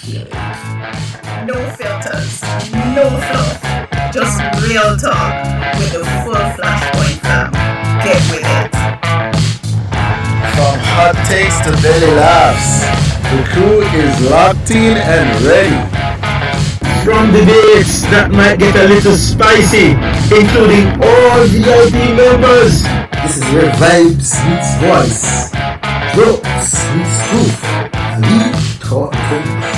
feel it. No filters, no fluff, just real talk with the full Flashpoint fam. Get with it. From hot takes to belly laughs, the crew is locked in and ready. From debates that might get a little spicy, including all VIP members. This is where vibes meets voice, jokes meets truth, and we talk things.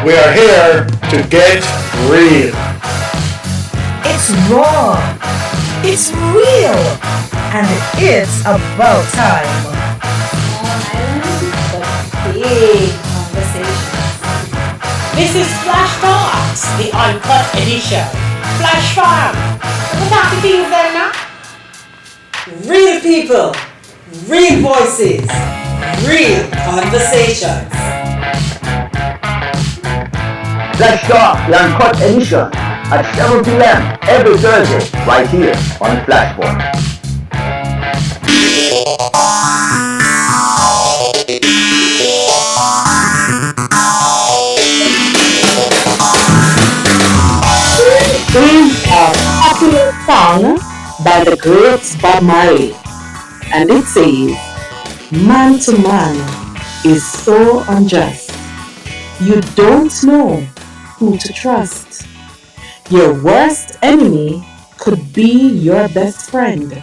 We are here to get real. It's raw, it's real, and it's about time. Big conversations. This is Flash Talks, the Uncut Edition. Flash Farm. What are the things there now? Real people, real voices, real conversations. Flash Talk, the Uncut Edition, at 7 p.m. every Thursday, right here on Flashpoint. Is a popular song by the great Bob Marley, and it says, "Man to man is so unjust. You don't know who to trust. Your worst enemy could be your best friend,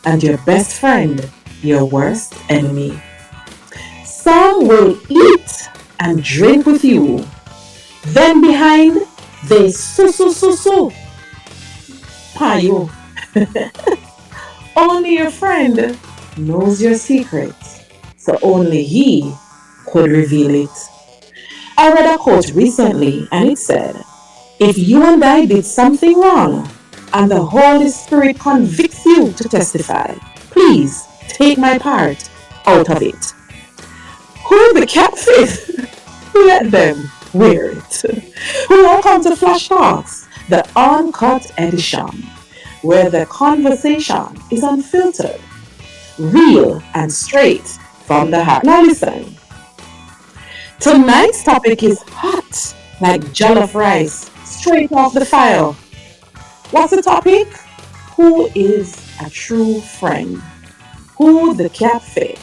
and your best friend your worst enemy. Some will eat and drink with you, then behind they so payo. Only your friend knows your secrets, so only he could reveal it." I read a quote recently and it said, "If you and I did something wrong and the Holy Spirit convicts you to testify, please take my part out of it." Who the catfish? Let them wear it. Welcome to Flash Talks, the Uncut Edition, where the conversation is unfiltered, real, and straight from the heart. Now listen, tonight's topic is hot like jollof rice, straight off the fire. What's the topic? Who is a true friend? Who the catfish?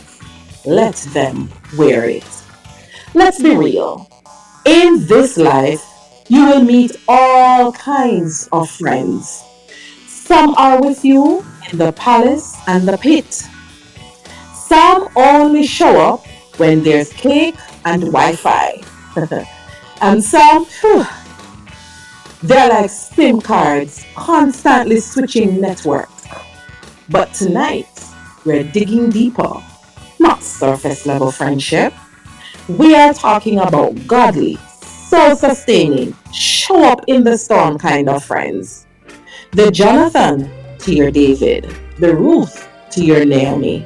Let them wear it. Let's be real. In this life, you will meet all kinds of friends. Some are with you in the palace and the pit. Some only show up when there's cake and Wi-Fi. And some, they're like SIM cards, constantly switching networks. But tonight, we're digging deeper, not surface level friendship. We are talking about godly, soul sustaining, show up in the storm kind of friends. The Jonathan to your David, the Ruth to your Naomi,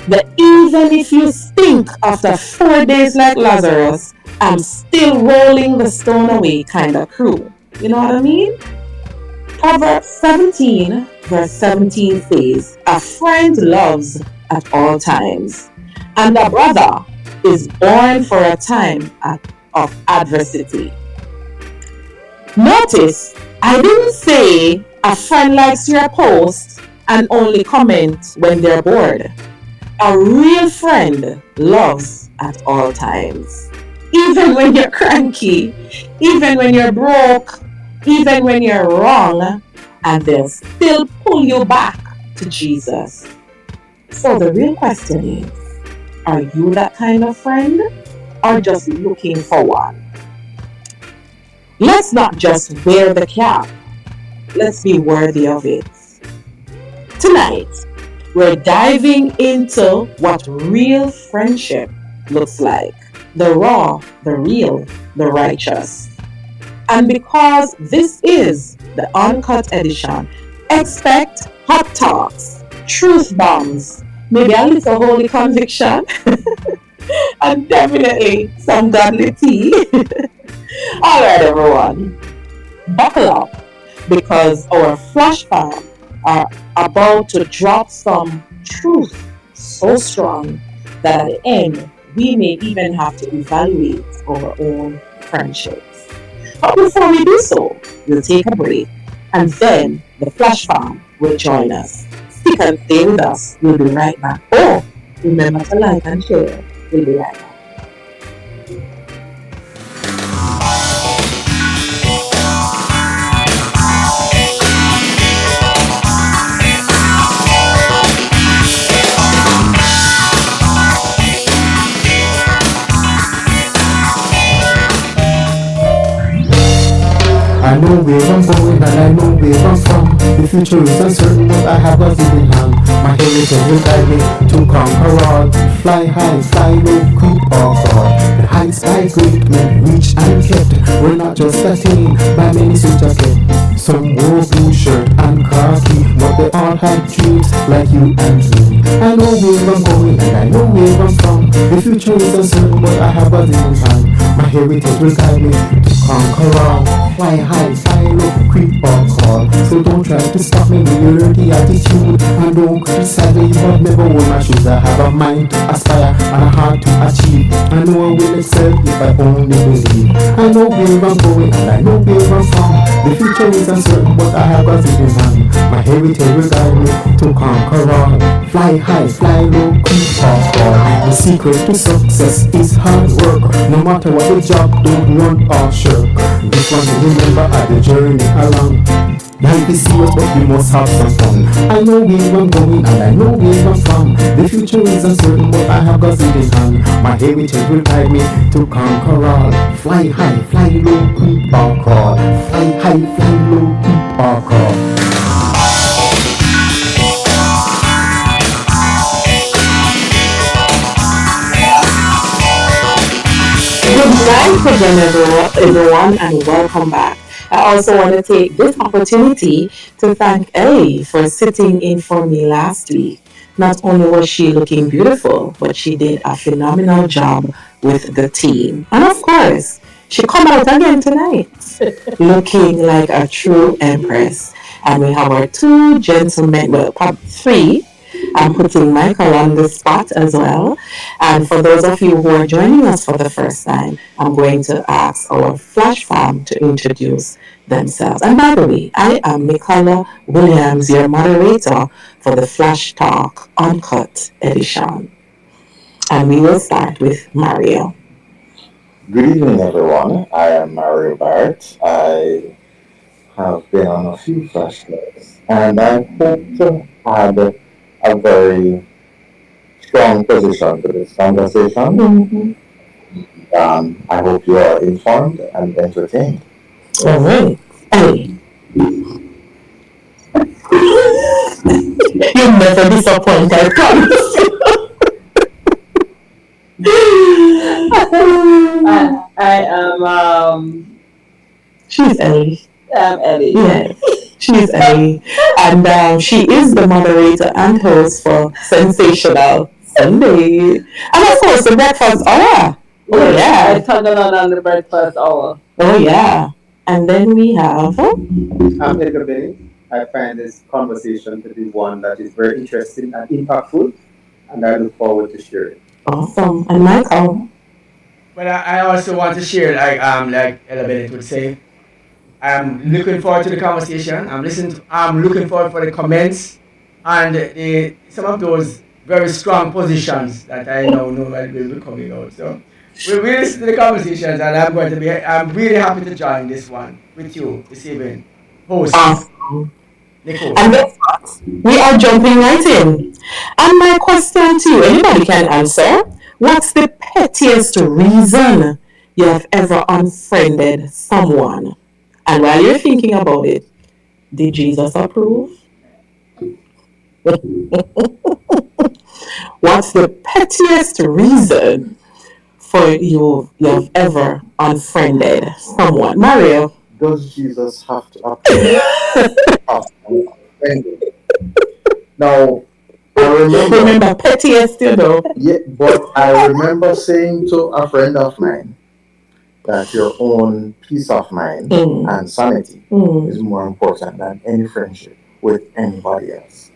the even if you stink after 4 days like Lazarus, I'm still rolling the stone away kind of crew. You know what I mean? Proverbs 17 verse 17 says, "A friend loves at all times, and a brother is born for a time of adversity." Notice, I didn't say a friend likes your post and only comment when they're bored. A real friend loves at all times. Even when you're cranky, even when you're broke, even when you're wrong, and they'll still pull you back to Jesus. So the real question is, are you that kind of friend or just looking for one? Let's not just wear the cap. Let's be worthy of it. Tonight, we're diving into what real friendship looks like. The raw, the real, the righteous. And because this is the Uncut Edition, expect hot talks, truth bombs, maybe a little holy conviction, and definitely some godly tea. All right, everyone, buckle up because our flash fam are about to drop some truth so strong that at the end we may even have to evaluate our own friendships. But before we do so, we'll take a break and then the Flash Farm will join us. Stick and stay with us. We'll be right back. Oh, remember to like and share. We'll be right back. I know where I'm going and I know where I'm from. The future is uncertain, but I have a in hand. My heritage will guide me to conquer all. Fly high, fly low, creep or crawl. The heights by great men reached and kept were not just attained by many soldiers kept. Some wore blue shirt and khaki, but they all had dreams like you and me. I know where I'm going and I know where I'm from. The future is uncertain, but I have a in hand. My heritage will guide me to conquer all. Fly high, fly low, creep or crawl. So don't try to stop me with your dirty attitude, and don't criticize me. You have never worn my shoes. I have a mind to aspire and a heart to achieve. I know I will excel if I only believe. I know where I'm going and I know where I'm from. The future is uncertain, but I have got it in hand. My heritage will guide me to conquer all. Fly high, fly low, creep or crawl. The secret to success is hard work. No matter what the job, don't run or shirk. This one to remember at the journey along. Life is serious, but we must have some fun. I know where I'm going and I know where I'm from. The future is uncertain, but I have got it in hand. My heritage will guide me to conquer all. Fly high, fly low, creep or crawl. Fly high, fly low, creep or crawl. Good night again, everyone, and welcome back. I also want to take this opportunity to thank Ellie for sitting in for me last week. Not only was she looking beautiful, but she did a phenomenal job with the team. And of course, she come out again tonight, looking like a true empress. And we have our two gentlemen, well, three. I'm putting Michael on the spot as well. And for those of you who are joining us for the first time, I'm going to ask our Flash Farm to introduce themselves. And by the way, I am Nicola Williams, your moderator for the Flash Talk Uncut Edition. And we will start with Mario. Good evening, everyone. I am Mario Barrett. I have been on a few flashbacks, and I hope to add a very strong position to this conversation. I hope you are informed and entertained. All right. Hey. You'll never disappoint, I promise. I am She's Ellie. I'm Ellie. Yes, she's Ellie. And she is the moderator and host for Sensational Sunday. And of course, the breakfast hour. Oh, yeah. I turned on the breakfast hour. Oh, yeah. And then we have. I'm Edgar Bennett. I find this conversation to be one that is very interesting and impactful, and I look forward to sharing it. Awesome. And Michael. But I also want to share, like Ella Bennett would say, I'm looking forward to the conversation. I'm looking forward for the comments and some of those very strong positions that I know will be coming out. So we'll listen to the conversations, and I'm really happy to join this one with you this evening. Host. Awesome. Nicole. And guess what? We are jumping right in. And my question to you, anybody can answer. What's the pettiest reason you have ever unfriended someone? And while you're thinking about it, did Jesus approve? What's the pettiest reason for you have ever unfriended someone? Mario. Does Jesus have to approve of unfriending? Now, I remember pettiest, you know. Yeah, but I remember saying to a friend of mine that your own peace of mind and sanity is more important than any friendship with anybody else.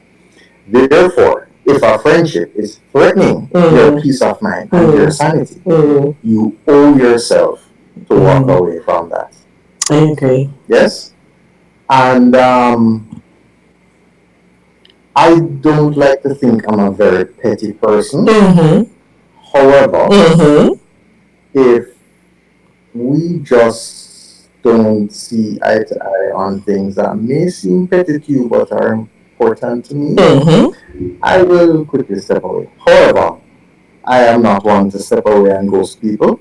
Therefore, if a friendship is threatening your peace of mind and your sanity, you owe yourself to walk away from that. I agree. Yes? And I don't like to think I'm a very petty person. However, if we just don't see eye to eye on things that may seem petty to you but are important to me, I will quickly step away. However, I am not one to step away and ghost people.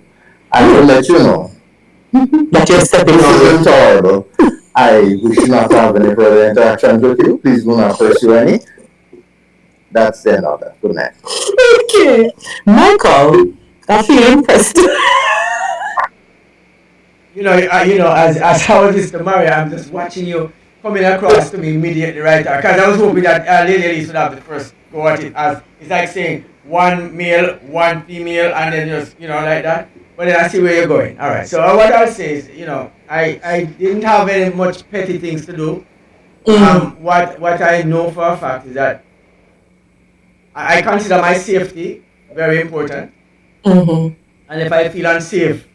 I will let you know That you're stepping this on. is intolerable. I wish not to have any further interactions with you. Please do not pursue any. That's the end of that. Good night. Okay. Michael, I feel impressed. As I was listening to Mario, I'm just watching you coming across to me immediately right there. Because I was hoping that Lady Elise would have the first go at it. As it's like saying one male, one female, and then just like that. But then I see where you're going. All right. So what I'll say is, I didn't have any much petty things to do. What I know for a fact is that I consider my safety very important. And if I feel unsafe,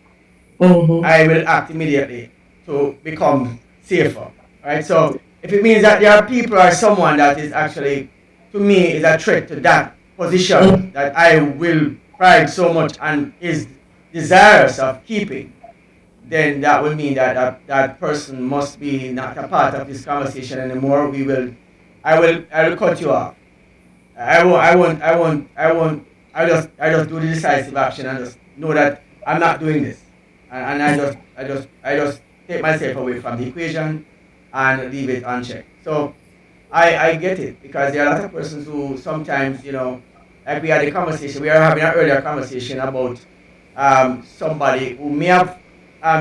I will act immediately to become safer. Right? So if it means that there are people or someone that is actually, to me, is a threat to that position that I will pride so much and is desirous of keeping, then that will mean that that person must be not a part of this conversation anymore. I will cut you off. I just do the decisive action and just know that I'm not doing this, and I just take myself away from the equation and leave it unchecked. So I get it, because there are a lot of persons who sometimes, like we had a conversation, we were having an earlier conversation about somebody who may have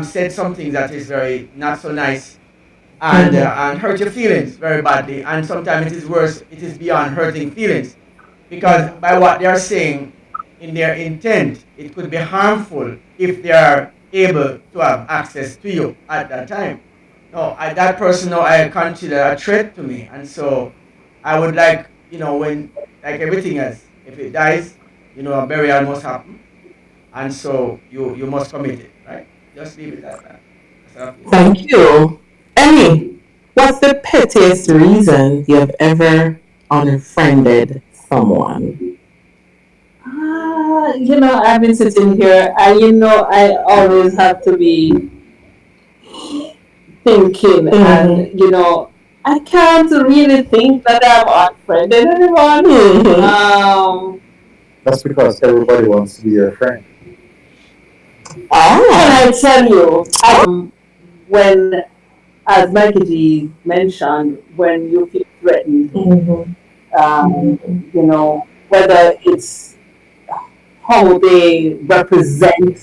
said something that is very not so nice and hurt your feelings very badly. And sometimes it is worse, it is beyond hurting feelings, because by what they are saying in their intent, it could be harmful if they are able to have access to you at that time. No, that person now I consider a threat to me, and so I would like, when, like everything else, if it dies, a burial must happen, and so you must commit it, right? Just leave it at that. Thank you. Emmy, what's the pettiest reason you have ever unfriended someone? I've been sitting here, and I always have to be thinking, and I can't really think that I've unfriended anyone. That's because everybody wants to be your friend. Can I tell you, when, as Mikey G mentioned, when you feel threatened, whether it's how they represent,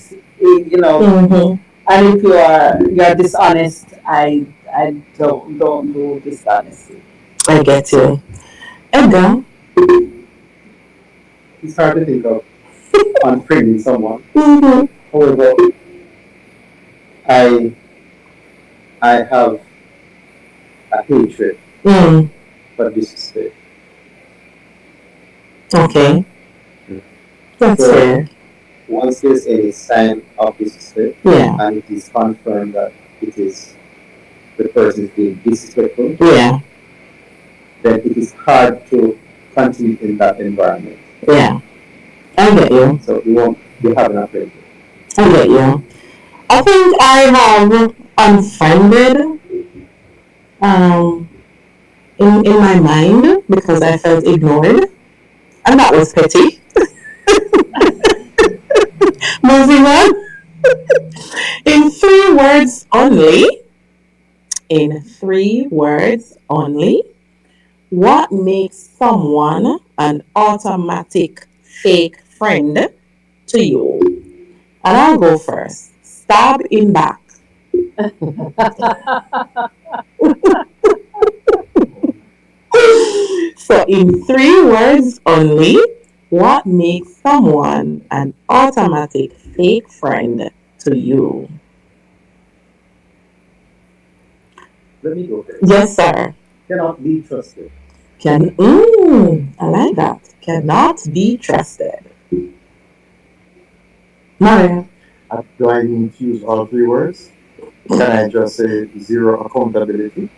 and if you're dishonest, I don't do dishonesty. I get you. Edgar? It's hard to think of unfriending someone. However, I have a hatred for disrespect. Okay. That's So, fair. once there's any sign of disrespect, Yeah. and it is confirmed that it is the person is being disrespectful, Yeah. then it is hard to continue in that environment. Yeah. I get you. So you won't be having a friend. I get you. I think I have unfriended in my mind because I felt ignored, and that was petty. Moving on. In 3 words only. In 3 words only. What makes someone an automatic fake friend to you? And I'll go first. Stab in back. So, in 3 words only, what makes someone an automatic fake friend to you? Let me go first. Yes, sir. Cannot be trusted. I like that. Cannot be trusted. Mario. Do I need to use all three words? Can I just say zero accountability?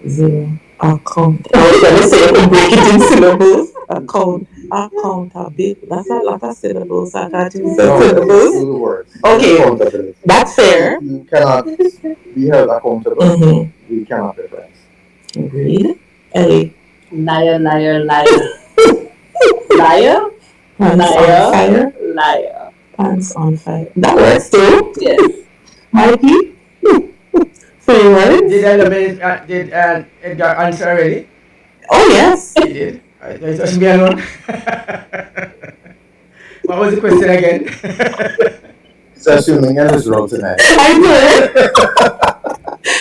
Zero. Account. I was gonna say if we break it in syllables. Accountability. That's a lot of syllables. I got you. No, it's Syllables. two words. Okay. Accountability. That's fair. You cannot be held accountable. Mm-hmm. We cannot be friends. Agreed. Ellie. Liar, liar, liar. Liar? Pants on fire. Liar. Pants on fire. That works too. Yes. Mikey? 3 words? Did Edgar answer already? Oh, yes. He did. It was me alone. What was the question again? It's assuming Ella's wrong tonight. I know.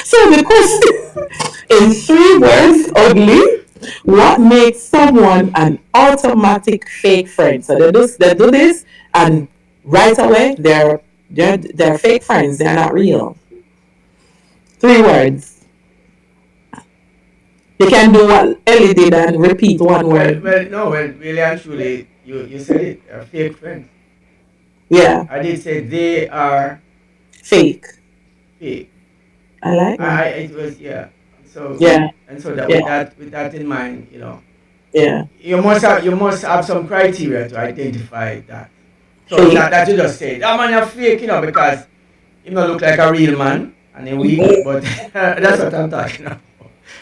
So the question in 3 words only. What makes someone an automatic fake friend? So they do this, and right away they're fake friends. They're not real. 3 words. You can do what Ellie did and repeat one word. Well, really and truly, you said it. They're fake friends. Yeah. I did say they are Fake. fake. I like that. It was, yeah. So Yeah. and so that Yeah. with that in mind, Yeah. you must have some criteria to identify that. So Fake. it's not that you just say that man you're fake, because he don't look like a real man and he weak, but that's what I'm talking about.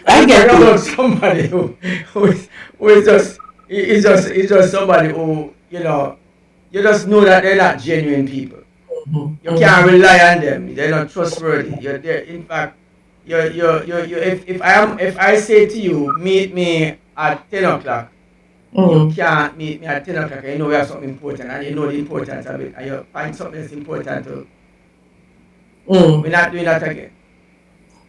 I get I'm talking you. about somebody who is just he's just somebody who you just know that they're not genuine people. You can't rely on them. They're not trustworthy. In fact, if I say to you, meet me at 10 o'clock, you can't meet me at 10 o'clock. You know we have something important, and you know the importance of it, and you find something that's important to. We're not doing that again.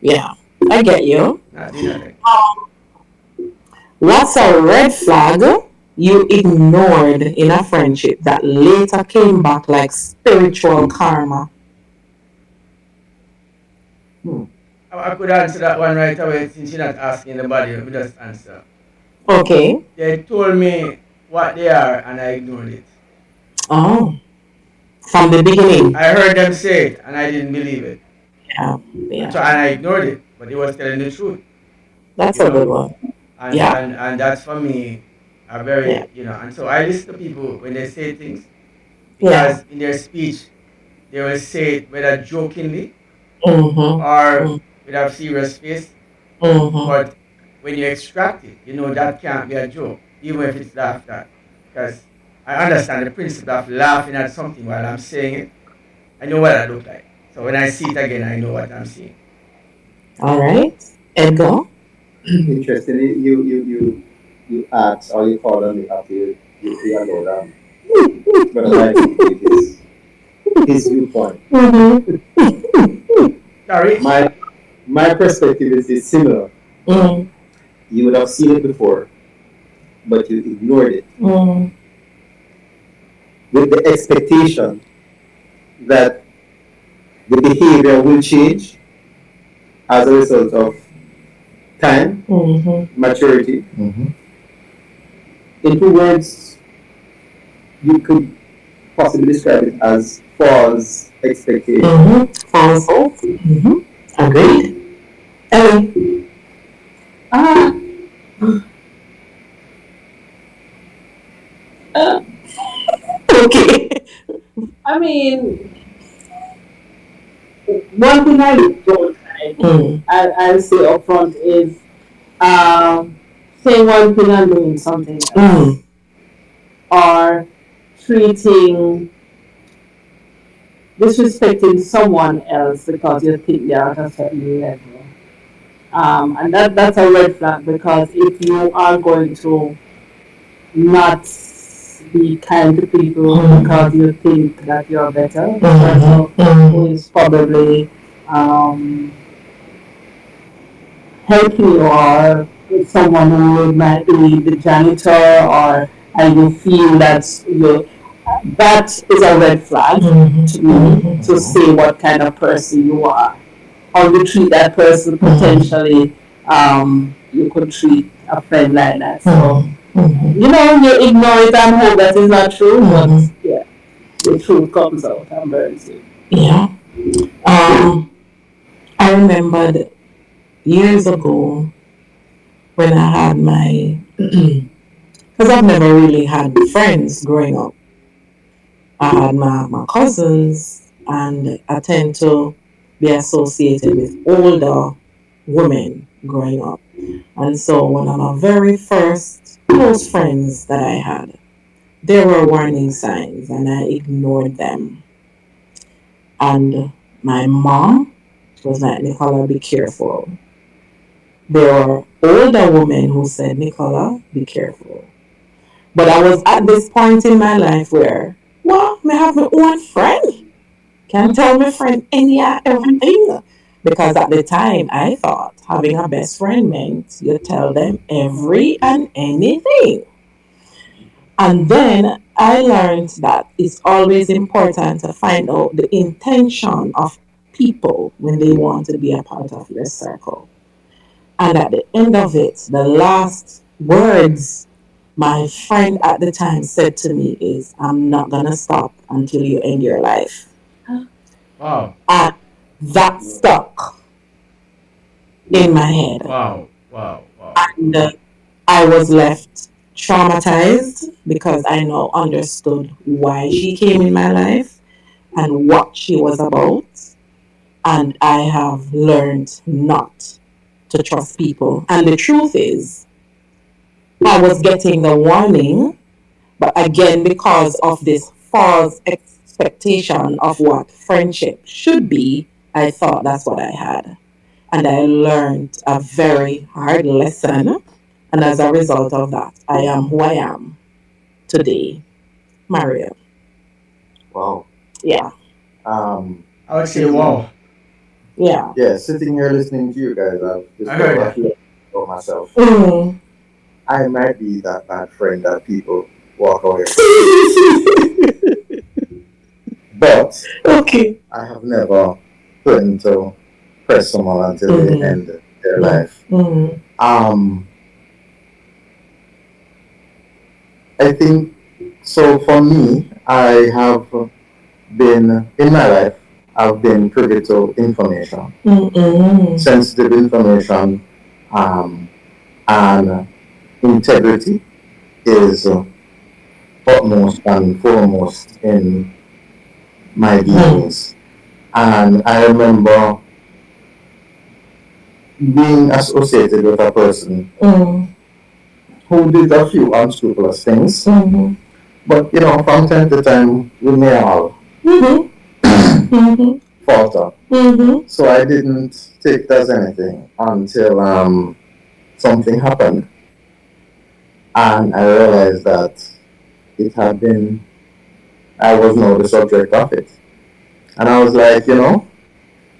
Yeah. I get you. Not doing that again. What's a red flag you ignored in a friendship that later came back like spiritual karma? I could answer that one right away since you're not asking anybody. Let me just answer. Okay. They told me what they are, and I ignored it. Oh. From the beginning. I heard them say it, and I didn't believe it. Yeah. And I ignored it, but he was telling the truth. That's a good one. And that's for me a very and so I listen to people when they say things because in their speech they will say it whether jokingly or with a serious face. But when you extract it, that can't be a joke, even if it's laughed at. Because I understand the principle of laughing at something while I'm saying it. I know what I look like. So when I see it again, I know what I'm seeing. All right. Edgar? Interestingly, you asked or you called on me after you allowed them. But I like to take his viewpoint. Sorry? My perspective is similar. You would have seen it before, but you ignored it. With the expectation that the behavior will change as a result of time, maturity. In 2 words, you could possibly describe it as false expectation. False hope. Agreed. Ellie? Okay. I mean, one thing I don't like, I'll say up front is saying one thing and doing something else. Or disrespecting someone else because you think they're at a certain level. And that's a red flag, because if you are going to not be kind to people because you think that you're better, the person who is probably helping you, or someone who might be the janitor, and you feel that is a red flag to me, to say what kind of person you are, or you treat that person potentially you could treat a friend like that. So you ignore it and hope that is not true, but the truth comes out and burns you. Yeah. I remembered years ago when I had my, because I've never really had friends growing up. I had my cousins, and I tend to be associated with older women growing up. And so one of my very first close friends that I had, there were warning signs and I ignored them. And my mom was like, Nicola, be careful. There were older women who said, Nicola, be careful. But I was at this point in my life where, well, I have my own friend. Can tell my friend any and everything. Because at the time, I thought having a best friend meant you tell them every and anything. And then I learned that it's always important to find out the intention of people when they want to be a part of your circle. And at the end of it, the last words my friend at the time said to me is, I'm not going to stop until you end your life. Wow. And that stuck in my head. Wow. Wow. Wow. And I was left traumatized because I now understood why she came in my life and what she was about. And I have learned not to trust people. And the truth is, I was getting the warning, but again, because of this false expectation of what friendship should be, I thought that's what I had. And I learned a very hard lesson. And as a result of that, I am who I am today. Mario. Wow. Yeah. I would say wow. Yeah. Yeah, sitting here listening to you guys, I've I heard discovered a that. few about myself. Mm. I might be that bad friend that people walk away from. But Okay. I have never threatened to press someone until they end their life. I think, so for me, I have been, in my life, I've been privy to information, sensitive information, and integrity is utmost and foremost in my dealings. And I remember being associated with a person who did a few unscrupulous things. But, you know, from time to time, we may all falter. So I didn't take it as anything until something happened. And I realized that it had been, I was now the subject of it. And I was like, you know,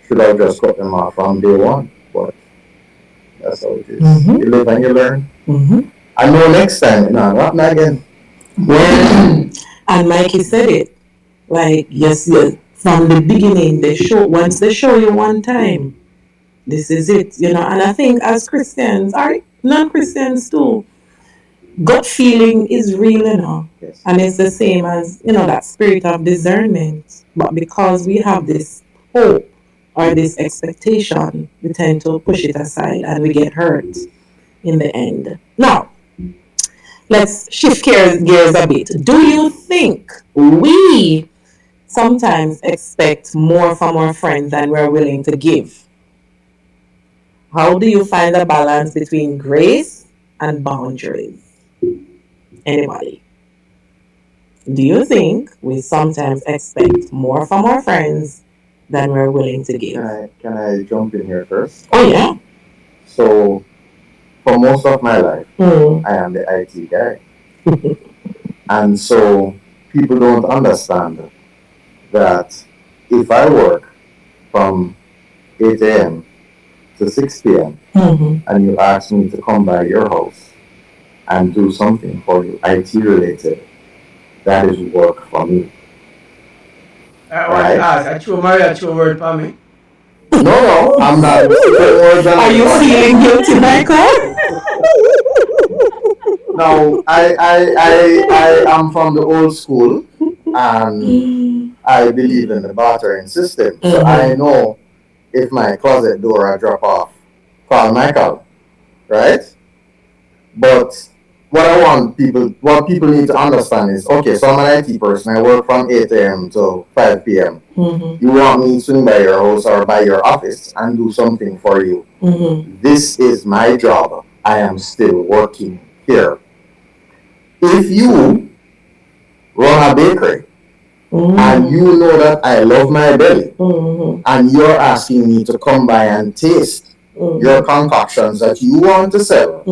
should I just cut them off from day one? But that's how it is. You live and you learn. I know next time, not happen again. And Mikey said it. Like, yes, from the beginning, once they show you one time, this is it, you know. And I think as Christians, or non-Christians too, gut feeling is real, you know. Yes. And it's the same as, you know, that spirit of discernment. But because we have this hope or this expectation, we tend to push it aside and we get hurt in the end. Now, let's shift gears a bit. Do you think we sometimes expect more from our friends than we're willing to give? How do you find the balance between grace and boundaries? Anybody? Do you think we sometimes expect more from our friends than we're willing to give? Can I jump in here first? Oh, yeah. So, for most of my life, I am the IT guy. And so, people don't understand that if I work from 8 a.m. to 6 p.m. And you ask me to come by your house and do something for you, IT related, that is work for me. I want to ask, I throw Maria throw word for me. No, I'm not. Are you feeling guilty, Michael? No, I am from the old school, and I believe in the bartering system. So I know if my closet door I drop off, call Michael, right? But what people need to understand is, okay, so I'm an IT person. I work from 8 a.m. to 5 p.m. You want me to swing by your house or by your office and do something for you. This is my job. I am still working here. If you run a bakery and you know that I love my belly and you're asking me to come by and taste your concoctions that you want to sell,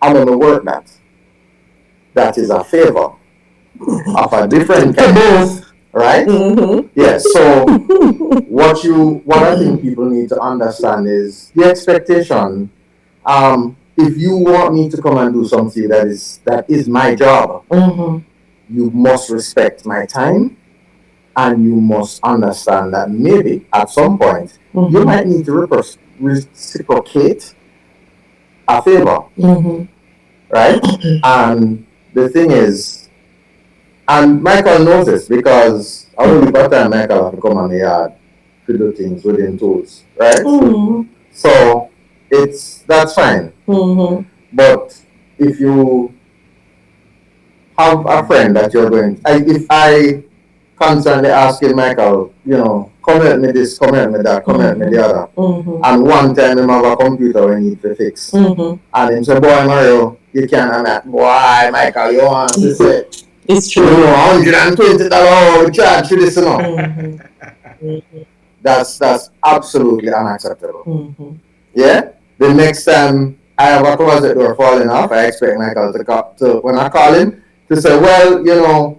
I'm going to work that. That is a favor of a different kind, right? Yes. So what I think people need to understand is the expectation. If you want me to come and do something that is my job, you must respect my time, and you must understand that maybe at some point you might need to reciprocate a favor, right? And the thing is, and Michael knows this because I only got time Michael have to come on the yard to do things within tools, right? So that's fine. But if you have a friend that you're going, if I constantly asking Michael, come help me this, come help me that, come help me the other, and one time him have a computer we need to fix, and him say, boy Mario, you can't have that. Boy Michael, you want to say, it's true. $120 we charge for this, That's absolutely unacceptable. Yeah? The next time I have a closet door falling off, I expect Michael to when I call him, to say, well,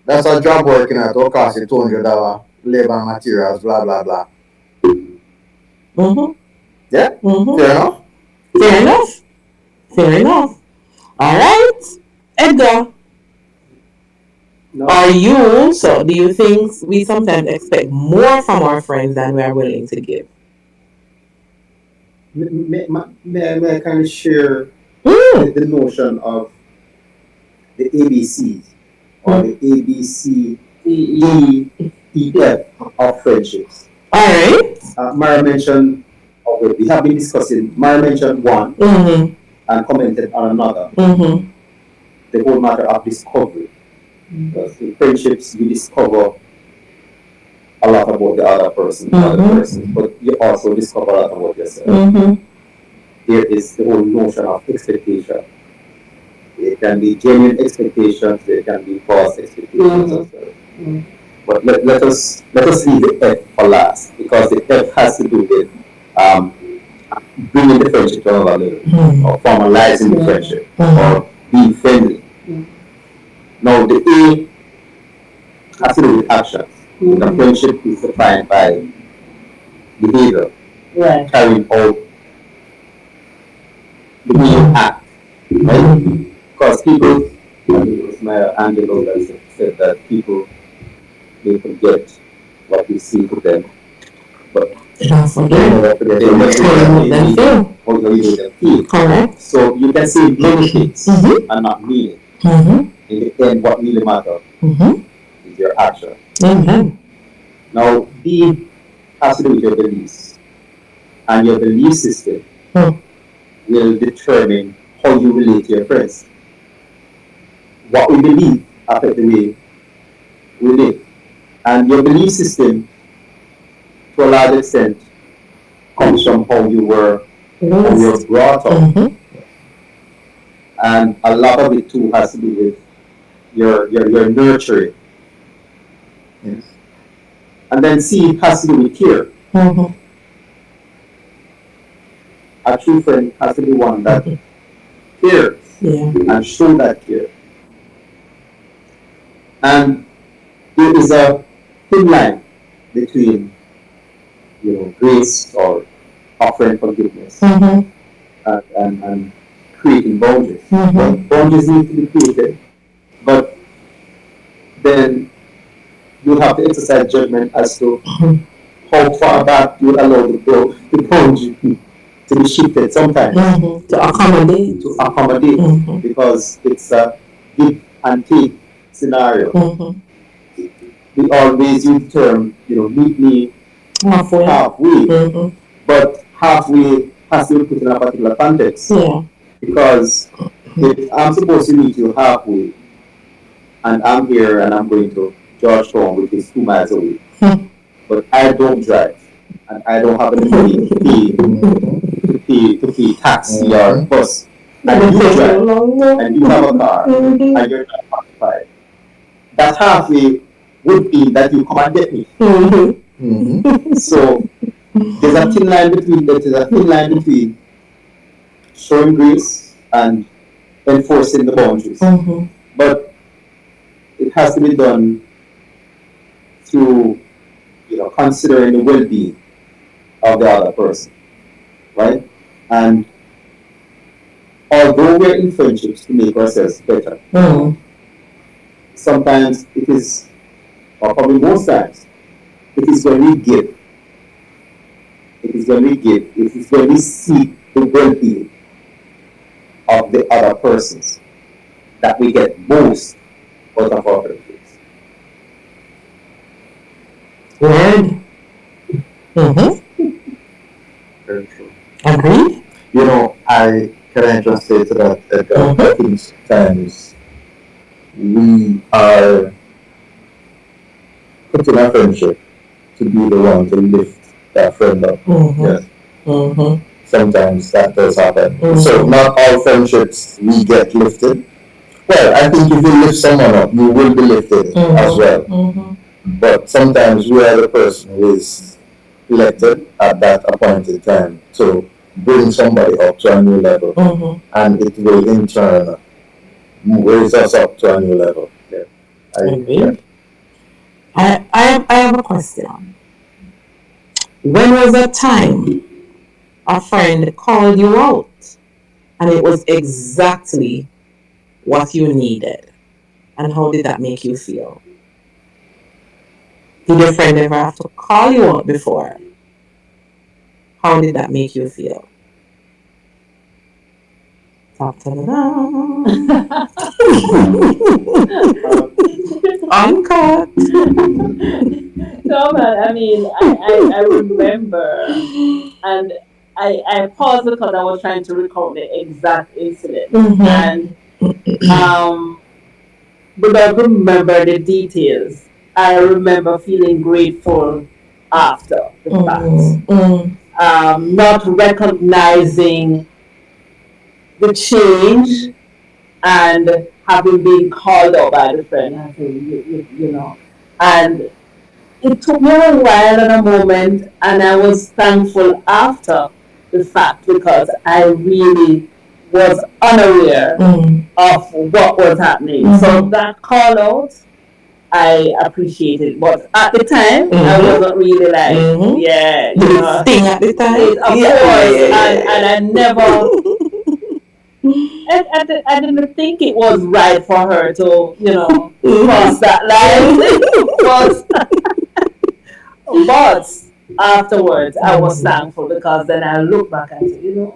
that's a job working at will cost you $200 labor and materials, blah, blah, blah. Yeah? Fair enough? Fair enough. Fair enough. All right. Edgar. No. Do you think we sometimes expect more from our friends than we are willing to give? May I kind of share the notion of the ABCs or the ABCDEF of friendships. All right. Mara mentioned, we have been discussing, Mara mentioned one and commented on another. The whole matter of discovery. Because in friendships, you discover a lot about the other person, but you also discover a lot about yourself. There is the whole notion of expectation. It can be genuine expectations, there can be false expectations as well. But let us leave the F for last, because the F has to do with bringing the friendship to another level, or formalizing the friendship, or being friendly. Now the A has to do with actions. The friendship is defined by behavior, carrying out the way you act, right? Because people, I think it was Maya Angelou that said that people, they forget what you see to them, but they don't forget how you do them feel. Correct. So you can say many things and not mean it. In the end, what really matters is your action. Now, B has to do with your beliefs, and your belief system will determine how you relate to your friends. What we believe affects the way we live, and your belief system, to a large extent, comes from how you were brought up, and a lot of it too has to do with your nurturing. Yes. And then C has to do with care. A true friend has to be one that cares and show that care. And there is a thin line between, grace or offering forgiveness and creating boundaries. Boundaries need to be created, but then you have to exercise judgment as to how far back you allow the boundary to be shifted sometimes. To accommodate. Because it's a give and take scenario. we always use the term, meet me Halfway. halfway. But halfway has to be put in a particular context. Yeah. Because if I'm supposed to meet you halfway, and I'm here and I'm going to Georgetown, which is 2 miles away, but I don't drive, and I don't have any money to pay taxi or bus, and you drive, and you have a car, and you're not occupied. That halfway would be that you come and get me. So there's a thin line between showing grace and enforcing the boundaries. But it has to be done through, considering the well-being of the other person, right? And although we're in friendships to make ourselves better, sometimes it is, or probably most times, it is when we give. It is when we seek the well-being of the other persons that we get most out of our friendships. Word. Very true. Agreed? Can I just say to that, I think sometimes we are put in a friendship to be the one to lift that friend up. Yes. Sometimes that does happen. So not all friendships we get lifted. Well, I think if you lift someone up, you will be lifted as well. But sometimes we are the person who is elected at that appointed time to bring somebody up to a new level, and it will in turn raise us up to a new level. Yeah. I have a question. When was the time a friend called you out and it was exactly what you needed? And how did that make you feel? Did your friend ever have to call you out before? How did that make you feel? Uncut. No, man, I mean, I remember, and I paused because I was trying to recall the exact incident. And but I remember the details. I remember feeling grateful after the fact. Not recognizing the change and having been called out by the friend. I say, and it took me a while and a moment, and I was thankful after the fact because I really was unaware of what was happening. So that call out, I appreciated, but at the time I wasn't really like, Sting at the time, of course, and I never. I didn't think it was right for her to, cross that line. But afterwards, I was thankful because then I look back and say, you're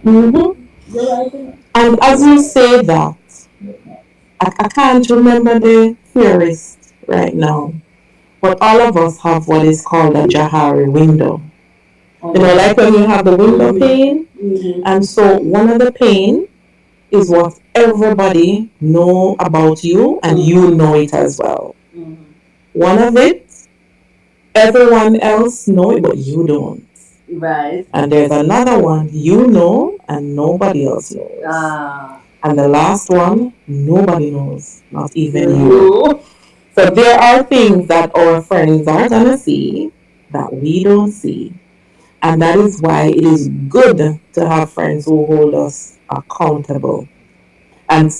right. And as you say that, I can't remember the theorist right now, but all of us have what is called a Johari window. Like when you have the window pane, and so one of the pane is what everybody know about you, and you know it as well. One of it, everyone else know it, but you don't. Right. And there's another one you know, and nobody else knows. And the last one, nobody knows, not even you. So there are things that our friends are gonna see that we don't see. And that is why it is good to have friends who hold us accountable. And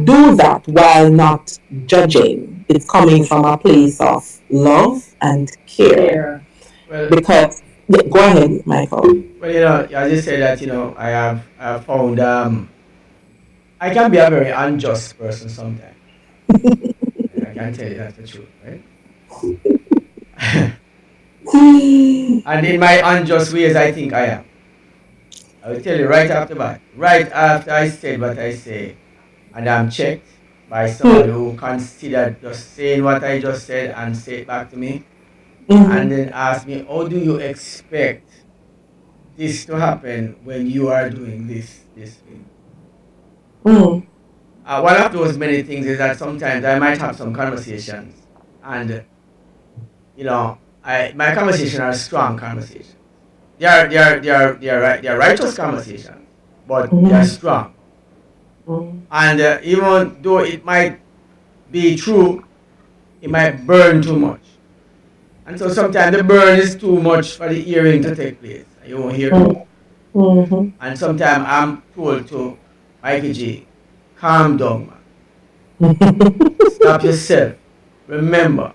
do that while not judging. It's coming from a place of love and care. Well, because, go ahead, Michael. Well, I just say that, I have found I can be a very unjust person sometimes. I can tell you that's the truth, right? And in my unjust ways, I think I am. I will tell you right after that. Right after I said what I say, and I'm checked, by somebody who considered just saying what I just said and say it back to me, Mm-hmm. and then ask me, how do you expect this to happen when you are doing this thing? Mm. One of those many things is that sometimes I might have some conversations, and my conversations are strong conversations. They are righteous conversations, but they are strong. And even though it might be true, it might burn too much. And so sometimes the burn is too much for the hearing to take place. You won't hear it. Mm-hmm. And sometimes I'm told to, Mikey G, calm down, man. Stop yourself. Remember,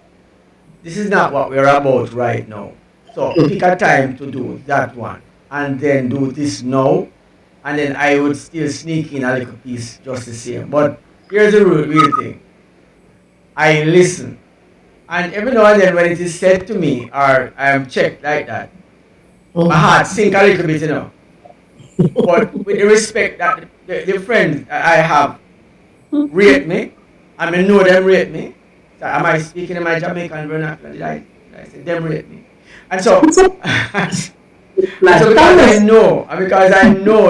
this is not what we're about right now. So pick a time to do that one. And then do this now. And then I would still sneak in a little piece just the same. But here's the real thing. I listen. And every now and then when it is said to me or I am checked like that, my heart sink a little bit, But with the respect that the friends I have rate me, and I know them rate me. So am I speaking in my Jamaican vernacular? Did I say them rate me? And so, because I know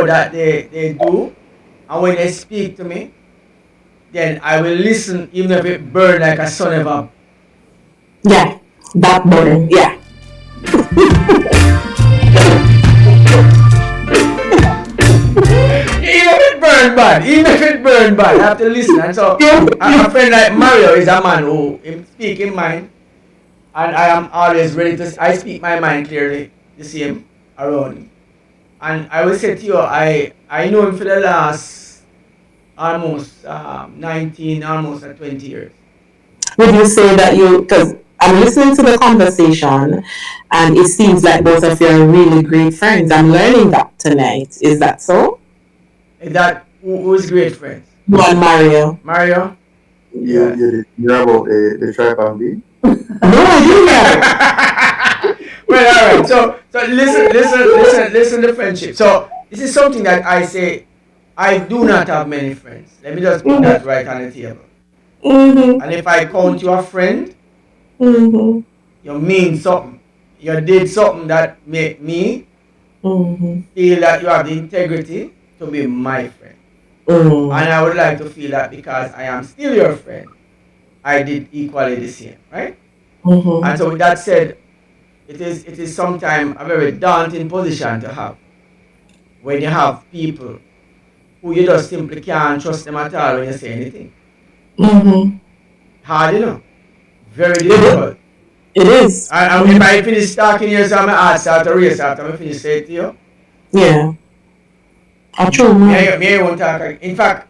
that they do, and when they speak to me, then I will listen even if it burn like a son of a... Yeah, that burn, yeah. Even if it burn bad, I have to listen. And so, a friend like Mario is a man who speak in mind, and I am always ready to. I speak my mind clearly, the same around him. And I will say to you, I know him for the last almost 19, almost 20 years. Would you say that because I'm listening to the conversation and it seems like both of you are really great friends. I'm learning that tonight. Is that so? Is that who is great friends? You and Mario. Mario? Yeah. You're about the tribe and B? No, I didn't know. Well, all right. So listen to friendship. So this is something that I say. I do not have many friends. Let me just put that right on the table. Mm-hmm. And if I count you a friend, Mm-hmm. you mean something. You did something that make me feel that you have the integrity to be my friend. And I would like to feel that because I am still your friend, I did equally the same, right? And so with that said, it is sometimes a very daunting position to have when you have people who you just simply can't trust them at all when you say anything. Hard, very difficult. It is. And if I finish talking here, so I'm going to start to race after I finish saying to you. Yeah. True. Me won't talk. In fact,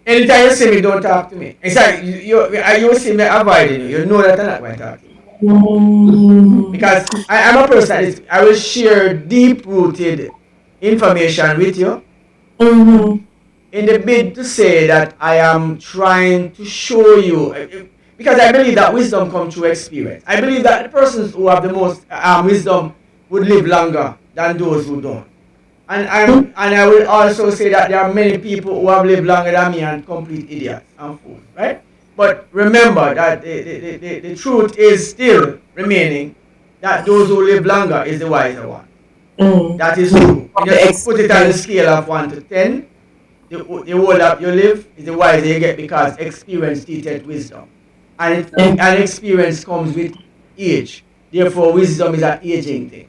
anytime you see me, don't talk to me. It's like you see me avoiding you. You know that I'm not going to talk to you. Because I'm a person, I will share deep-rooted information with you in the bid to say that I am trying to show you, because I believe that wisdom comes through experience. I believe that the persons who have the most wisdom would live longer than those who don't. And I will also say that there are many people who have lived longer than me and complete idiots and fools, right? But remember that the truth is still remaining that those who live longer is the wiser one. That is true. You just put it on the scale of 1 to 10. The older you live is the wiser you get because experience teaches wisdom. And experience comes with age. Therefore, wisdom is an aging thing.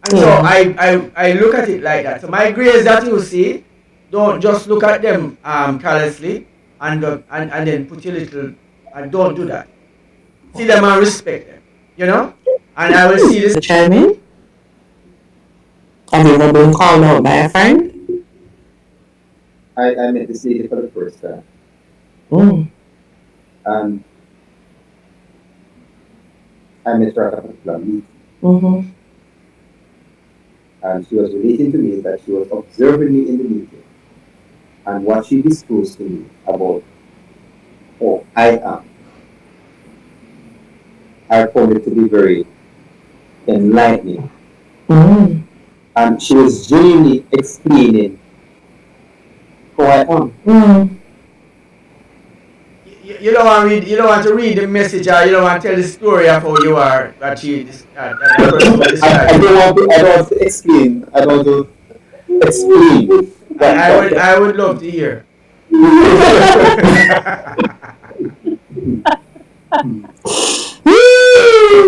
And so I look at it like that. So my grades that you see, don't just look at them carelessly and then put your little, and don't do that. See them and respect them, And I will see this. Chairman, have you ever been called out by a friend? I met this lady for the first time. And I met her at a particular meeting. And she was relating to me that she was observing me in the meeting and what she disclosed to me about who I am. I found it to be very enlightening. And she was genuinely explaining who I am. You don't want to read. You don't want to read the message, or you don't want to tell the story of how you are. That that person was I describing. don't want to. I don't want to explain. I don't want to explain. I would love to hear.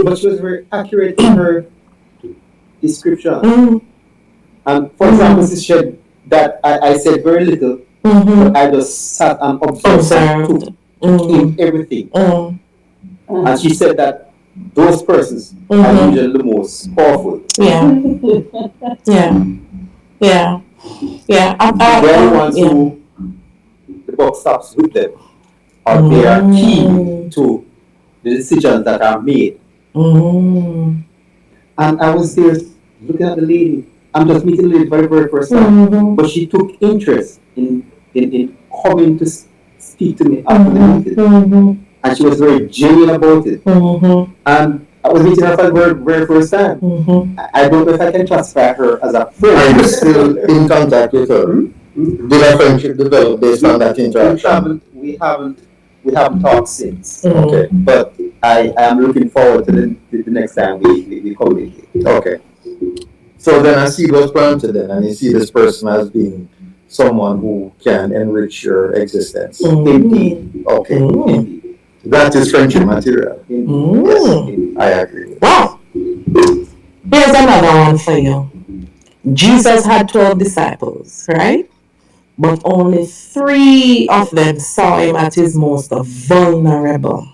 But she was very accurate in her description. And for example, she said that I said very little, but I just sat and observed and took in everything. And she said that those persons are usually the most powerful. Yeah. Yeah. They're the ones who the buck stops with them, or they are key to the decisions that are made. And I was there looking at the lady. I'm just meeting the lady very, very first time. But she took interest in coming to speak to me after the meeting. And she was very genuine about it. And I was meeting her for the very, very first time. I don't know if I can classify her as a friend. Are you still in contact with her? Did our friendship develop based on that interaction? We haven't talked since. Okay. But I am looking forward to the next time we communicate. Okay. So then I see what's planted then, and you see this person as being someone who can enrich your existence. Indeed. Okay. Indeed. That is friendship material. Yes, I agree. Wow. Here's another one for you. Jesus had 12 disciples, right? But only 3 of them saw him at his most vulnerable.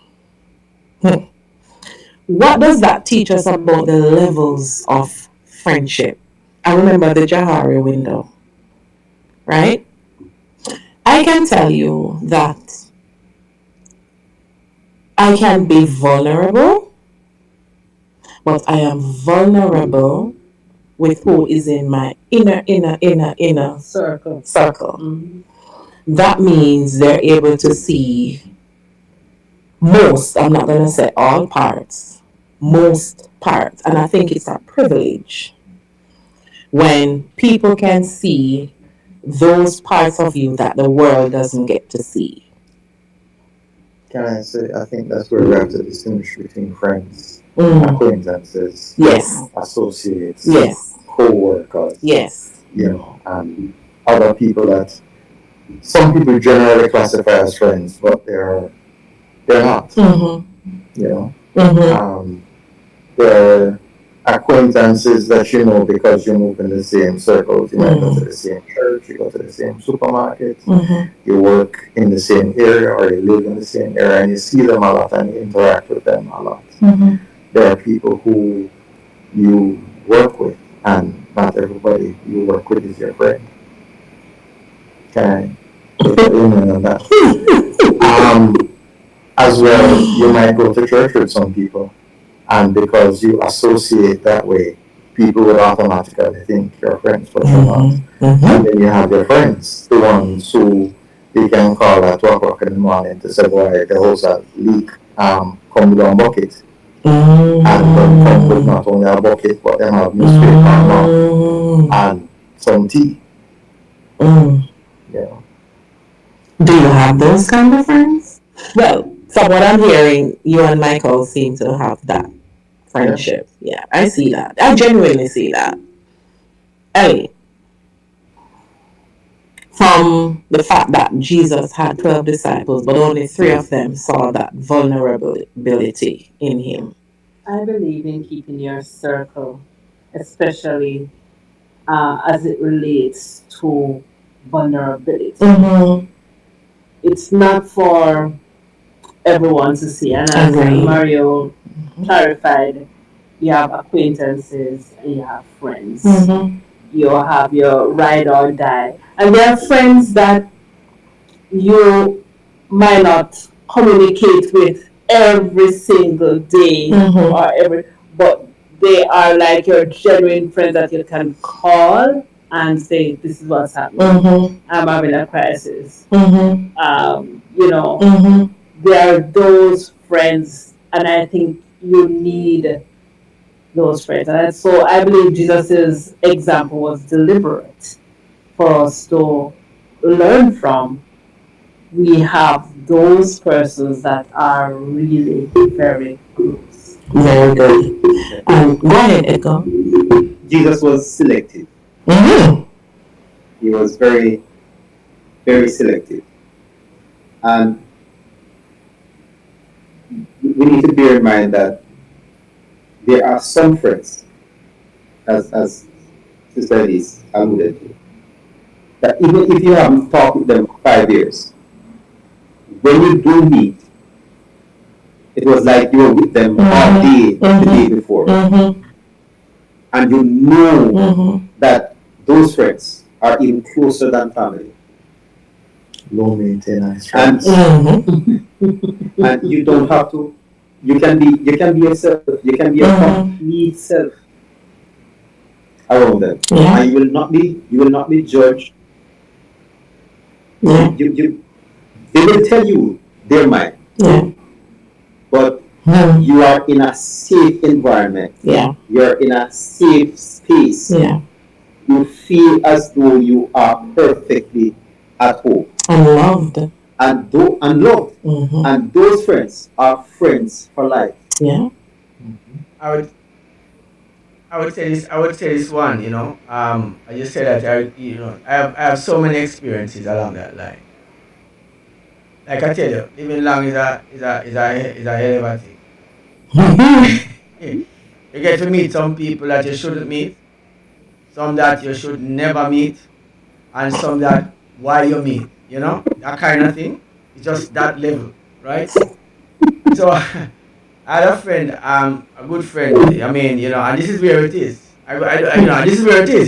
What does that teach us about the levels of friendship? I remember the Johari window, right? I can tell you that I can be vulnerable, but I am vulnerable with who is in my inner Circle. That means they're able to see most, I'm not going to say all parts, most parts. And I think it's a privilege when people can see those parts of you that the world doesn't get to see. Can I say, I think that's where we have to distinguish between friends, acquaintances, Yes, associates, yes, co-workers, yes. And other people that some people generally classify as friends, but they're not. They're acquaintances that you know because you move in the same circles. You might go to the same church, you go to the same supermarket, you work in the same area, or you live in the same area, and you see them a lot and you interact with them a lot. There are people who you work with, and not everybody you work with is your friend. Can I put an amen on that? As well, you might go to church with some people, and because you associate that way, people will automatically think you're friends, but you're not. And then you have your friends, the ones who you can call at 2 o'clock in the morning to say, boy, the house has leak, come with a bucket. And then come with not only a bucket, but then have newspaper and some tea. Do you have those kind of friends? Well, from what I'm hearing, you and Michael seem to have that friendship. Yeah, I see that. I genuinely see that. Ellie, from the fact that Jesus had 12 disciples, but only 3 of them saw that vulnerability in him. I believe in keeping your circle, especially as it relates to vulnerability. It's not for everyone to see. And as Mario clarified, you have acquaintances and you have friends. You have your ride or die. And there are friends that you might not communicate with every single day but they are like your genuine friends that you can call and say, this is what's happening. I'm having a crisis. There are those friends, and I think you need those friends. And so I believe Jesus' example was deliberate for us to learn from, we have those persons that are really very close. Very good. Go ahead, Edgar. Jesus was selective. Mm-hmm. He was very, very selective. And we need to bear in mind that there are some friends, as Sister Elise alluded to, that even if you haven't talked with them for 5 years, when you do meet, it was like you were with them all day the day before. And you know that those friends are even closer than family. Low maintenance friends. And you don't have to. You can be yourself. You can be a complete self around them, and you will not be judged. They will tell you their mind, but you are in a safe environment. You're in a safe space. You feel as though you are perfectly at home. And loved. And loved. And those friends are friends for life. I would say this one, I just said that I have so many experiences along that line. Like I tell you, living long is a hell of a thing. You get to meet some people that you shouldn't meet, some that you should never meet, and some that why you meet, that kind of thing. It's just that level, right? So I had a friend, a good friend. I mean, and this is where it is. This is where it is,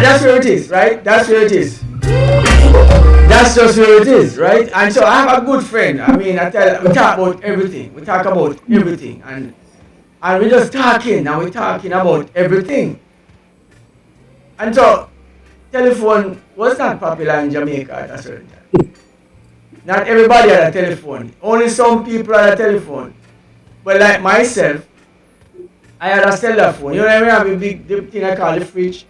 That's where it is, right? That's where it is. That's just where it is, right? And so I have a good friend. I mean, we talk about everything. We talk about everything, and we're just talking, and we're talking about everything. And so, telephone was not popular in Jamaica at a certain time. Not everybody had a telephone. Only some people had a telephone. But like myself, I had a cellular phone. You know what I mean? I have a big thing I call the fridge,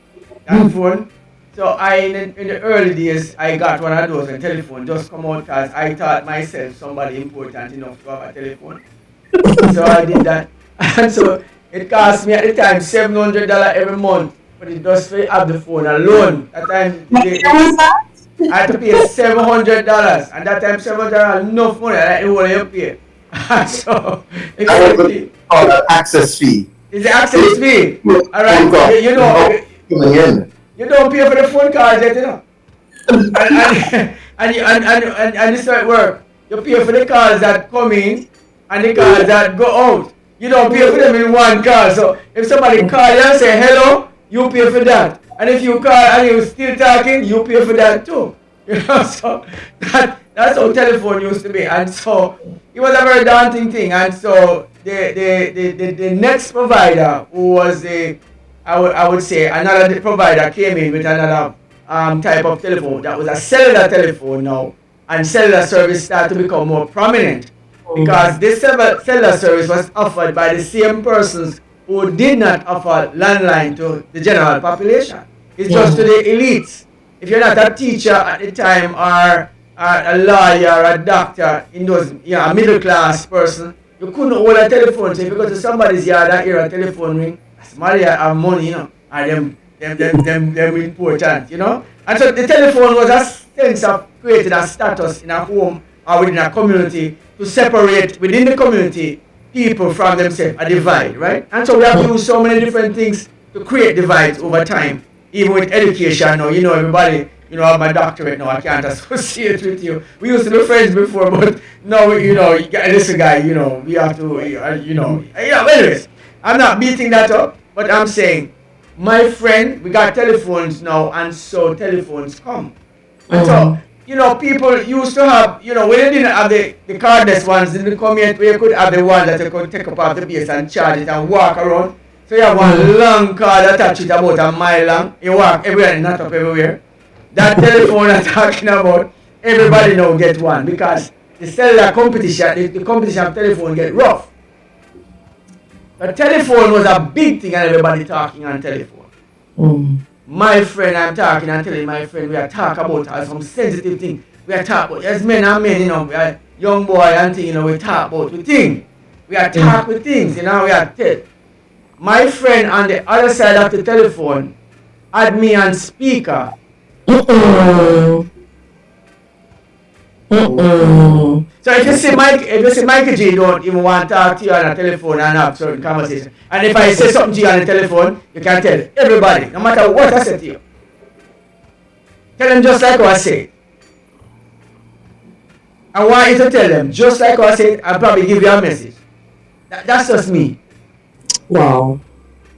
that phone. So in the early days, I got one of those, a telephone just come out because I thought myself somebody important enough to have a telephone. So I did that. And so it cost me at the time $700 every month. But it just for have the phone alone. That time I had to pay $700, and that time $700 enough money. I like the whole you pay. So it's called an access fee. It's the access fee. All right, you don't pay for the phone calls yet, and this is how it works. You pay for the calls that come in and the calls that go out. You don't pay for them in one call. So if somebody call you and say hello, you pay for that. And if you call and you're still talking, you pay for that too. So that's how telephone used to be. And so it was a very daunting thing. And so the next provider, who was I would say another provider, came in with another type of telephone that was a cellular telephone now. And cellular service started to become more prominent because this cellular service was offered by the same persons who did not offer landline to the general population. It's just to the elites. If you're not a teacher at the time, or a lawyer, or a doctor, in those, a middle class person, you couldn't hold a telephone. So if you go to somebody's yard and hear a telephone ring, somebody have money, and them important, And so the telephone was a sense of creating a status in a home or within a community to separate within the community people from themselves, a divide, right? And so we have used so many different things to create divides over time. Even with education now, everybody, I have my doctorate now, I can't associate with you. We used to be friends before, but now, this guy, we have to, anyways, I'm not beating that up, but I'm saying, my friend, we got telephones now, and so telephones come. And so, people used to have, when they didn't have the cordless ones, didn't come yet, where you could have the one that you could take up off the base and charge it and walk around. So you have one long cord attached it about a mile long. You walk everywhere and not up everywhere. That telephone I'm talking about, everybody now get one because the cellular competition, the competition of telephone get rough. The telephone was a big thing and everybody talking on telephone. My friend, I'm talking and telling my friend we are talking about some sensitive thing. We are talking about, as men and men, we are young boy and thing, we talk about the thing. We are talk with things, we are my friend on the other side of the telephone had me on speaker. So if you see Michael G don't even want to talk to you on a telephone and have certain conversation. And if I say something to you on the telephone, you can tell everybody, no matter what I say to you. Tell them just like what I said. I want you to tell them just like what I said. I'll probably give you a message. That's just me. Wow.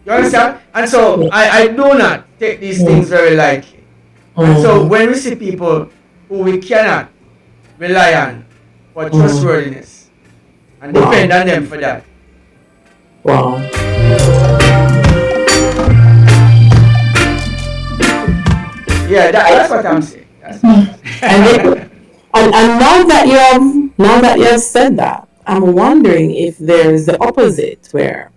You understand? And so I do not take these things very lightly. And so when we see people who we cannot rely on for trustworthiness and depend on them for that. Wow. Yeah, that's what I'm saying. And now that you have said that, I'm wondering if there's the opposite where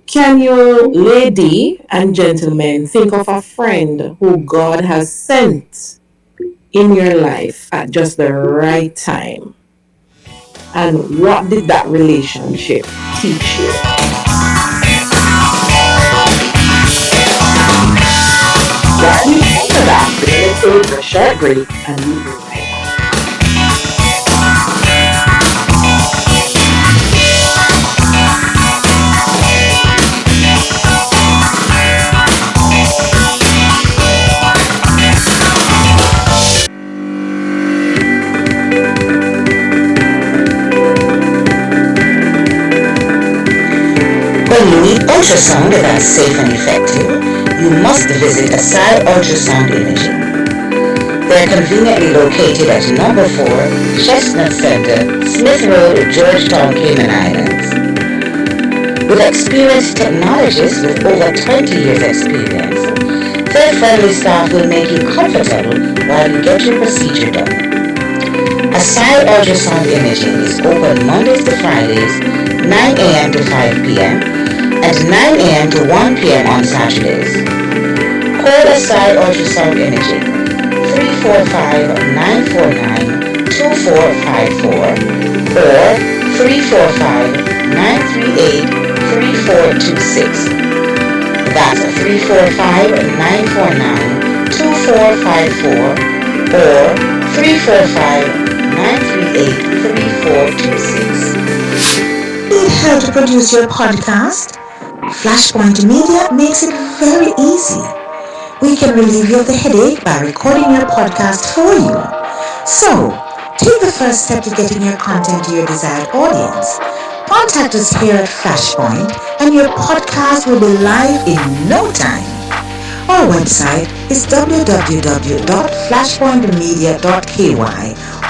can you, lady and gentlemen, think of a friend who God has sent in your life at just the right time? And what did that relationship teach you? While you answer that, we're going to take a short break and we'll be right back. When you need ultrasound that's safe and effective, you must visit Asai Ultrasound Imaging. They're conveniently located at number 4, Chestnut Center, Smith Road, Georgetown, Cayman Islands. With experienced technologists with over 20 years experience, their friendly staff will make you comfortable while you get your procedure done. Asai Ultrasound Imaging is open Mondays to Fridays, 9 a.m. to 5 p.m. and 9 a.m. to 1 p.m. on Saturdays. Call Asai Ultrasound Imaging 345-949-2454 or 345-938-3426. That's 345-949-2454 or 345-938-3426. Need help to produce your podcast? Flashpoint Media makes it very easy. We can relieve you of the headache by recording your podcast for you. So, take the first step to getting your content to your desired audience. Contact us here at Flashpoint and your podcast will be live in no time. Our website is www.flashpointmedia.ky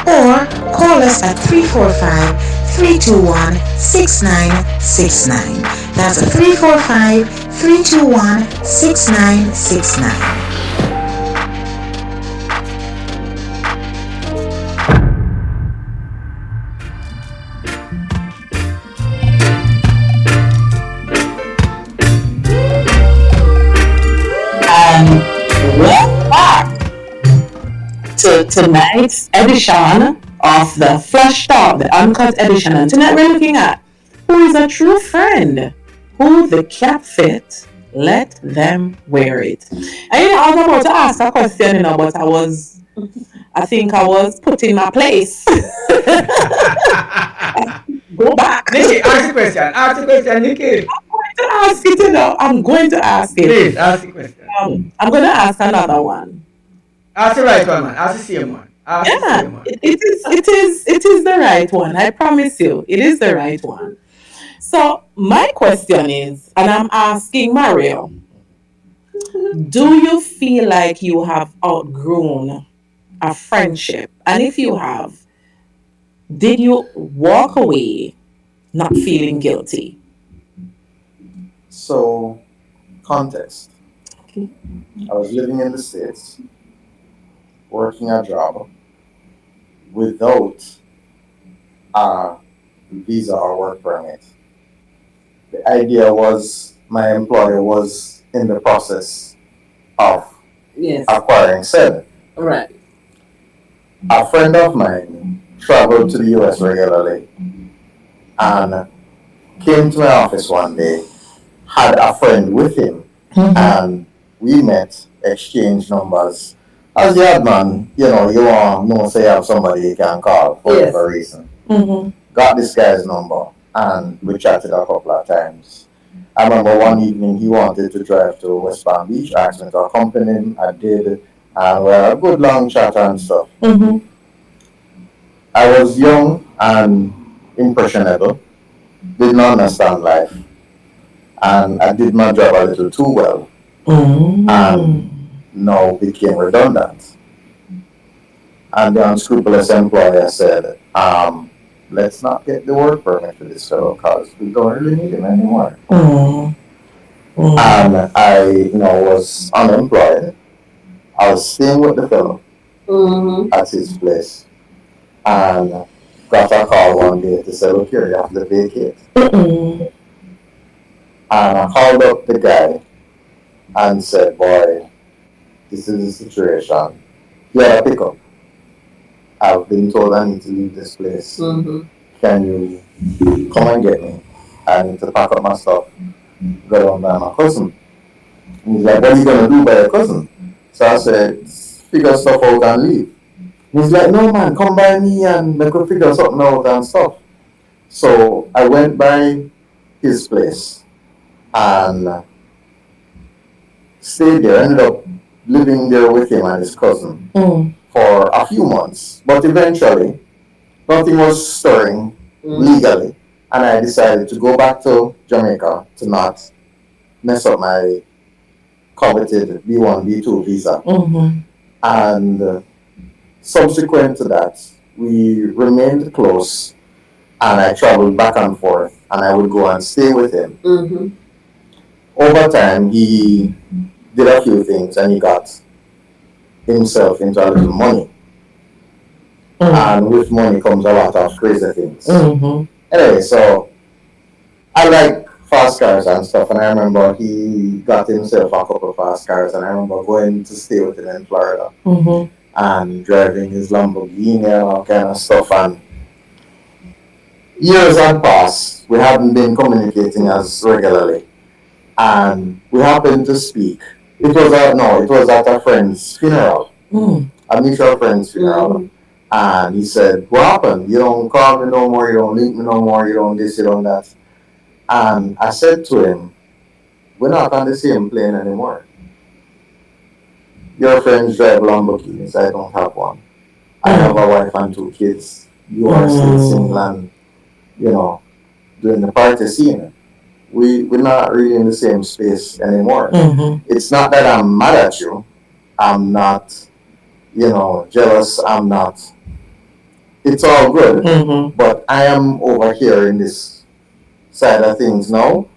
or call us at 345-321-6969. That's 345-321-6969. Welcome back to tonight's edition of the Flash Talk, the Uncut Edition. And tonight we're looking at who is a true friend, who the cap fit, let them wear it. And I was about to ask a question, but I think I was put in my place. Go back. Nicky, ask the question. Ask the question, Nicky. I'm going to ask it. Please, ask the question. I'm going to ask another one. Ask the right one, man. Ask the same one. It is the right one. I promise you, it is the right one. So my question is, and I'm asking Mario, do you feel like you have outgrown a friendship? And if you have, did you walk away not feeling guilty? So, context. I was living in the States, working a job without a visa or work permit. The idea was my employer was in the process of acquiring said. Right. A friend of mine traveled to the US regularly and came to my office one day, had a friend with him, and we met, exchanged numbers. As the ad man, you want to know, say you have somebody you can call for whatever reason. Got this guy's number, and we chatted a couple of times. I remember one evening he wanted to drive to West Palm Beach, asked me to accompany him. I did, and we had a good long chat and stuff. I was young and impressionable, did not understand life, and I did my job a little too well, and now became redundant. And the unscrupulous employer said, let's not get the work permit for this fellow because we don't really need him anymore. And I was unemployed. I was staying with the fellow at his place, and got a call one day to say, look here, you have to vacate. And I called up the guy and said, boy, this is the situation. He had a pickup. I've been told I need to leave this place. Can you come and get me? I need to pack up my stuff, go down by my cousin. And he's like, what are you going to do by your cousin? So I said, figure stuff out and leave. And he's like, no man, come by me and we could figure something out and stuff. So I went by his place and stayed there, ended up living there with him and his cousin for a few months. But eventually, nothing was stirring legally, and I decided to go back to Jamaica to not mess up my coveted B1, B2 visa. And subsequent to that, we remained close, and I traveled back and forth, and I would go and stay with him. Over time, he did a few things, and he got himself into a little money. And with money comes a lot of crazy things. Anyway, so I like fast cars and stuff, and I remember he got himself a couple of fast cars, and I remember going to stay with him in Florida and driving his Lamborghini and all kind of stuff. And years had passed. We hadn't been communicating as regularly, and we happened to speak. It was at a friend's funeral, a mutual friend's funeral. And he said, what happened? You don't call me no more, you don't link me no more, you don't this, you don't that. And I said to him, we're not on the same plane anymore. Your friends drive Lamborghinis, I don't have one. I have a wife and 2 kids. You are still single and, doing the party scene. We're not really in the same space anymore. It's not that I'm mad at you. I'm not, jealous. I'm not. It's all good. But I am over here in this side of things now.